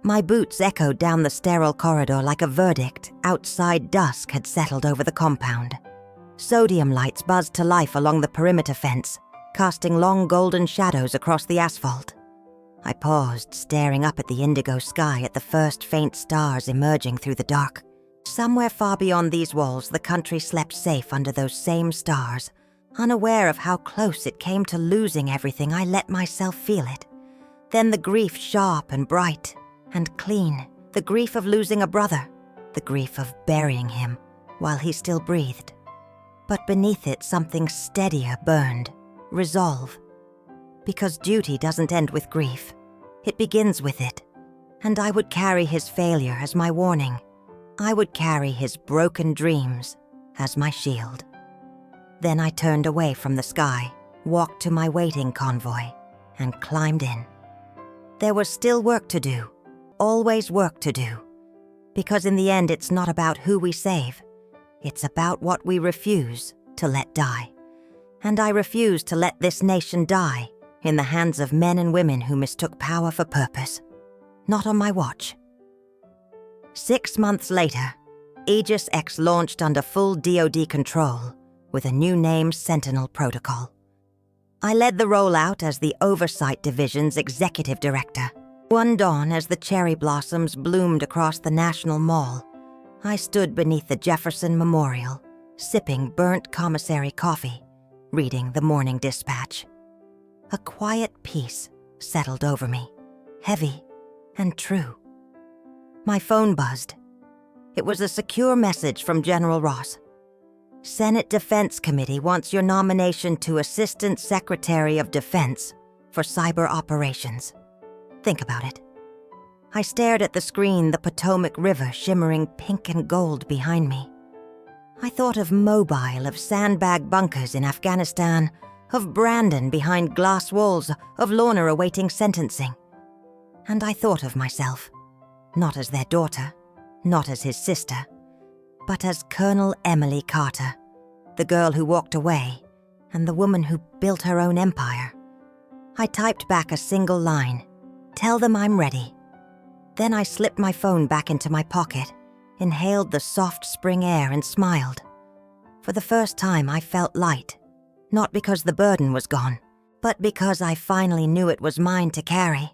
My boots echoed down the sterile corridor like a verdict. Outside dusk had settled over the compound. Sodium lights buzzed to life along the perimeter fence, casting long golden shadows across the asphalt. I paused, staring up at the indigo sky at the first faint stars emerging through the dark. Somewhere far beyond these walls, the country slept safe under those same stars. Unaware of how close it came to losing everything, I let myself feel it. Then the grief sharp and bright and clean, the grief of losing a brother, the grief of burying him while he still breathed. But beneath it, something steadier burned, resolve. Because duty doesn't end with grief. It begins with it. And I would carry his failure as my warning. I would carry his broken dreams as my shield. Then I turned away from the sky, walked to my waiting convoy, and climbed in. There was still work to do, always work to do. Because in the end, it's not about who we save. It's about what we refuse to let die. And I refuse to let this nation die in the hands of men and women who mistook power for purpose. Not on my watch. 6 months later, Aegis X launched under full DoD control with a new name, Sentinel Protocol. I led the rollout as the Oversight Division's executive director. One dawn, as the cherry blossoms bloomed across the National Mall, I stood beneath the Jefferson Memorial, sipping burnt commissary coffee, reading the Morning Dispatch. A quiet peace settled over me, heavy and true. My phone buzzed. It was a secure message from General Ross. "Senate Defense Committee wants your nomination to Assistant Secretary of Defense for Cyber Operations." Think about it. I stared at the screen, the Potomac River shimmering pink and gold behind me. I thought of Mobile, of sandbag bunkers in Afghanistan, of Brandon behind glass walls, of Lorna awaiting sentencing. And I thought of myself, not as their daughter, not as his sister, but as Colonel Emily Carter, the girl who walked away, and the woman who built her own empire. I typed back a single line, "Tell them I'm ready." Then I slipped my phone back into my pocket, inhaled the soft spring air and smiled. For the first time, I felt light, not because the burden was gone, but because I finally knew it was mine to carry.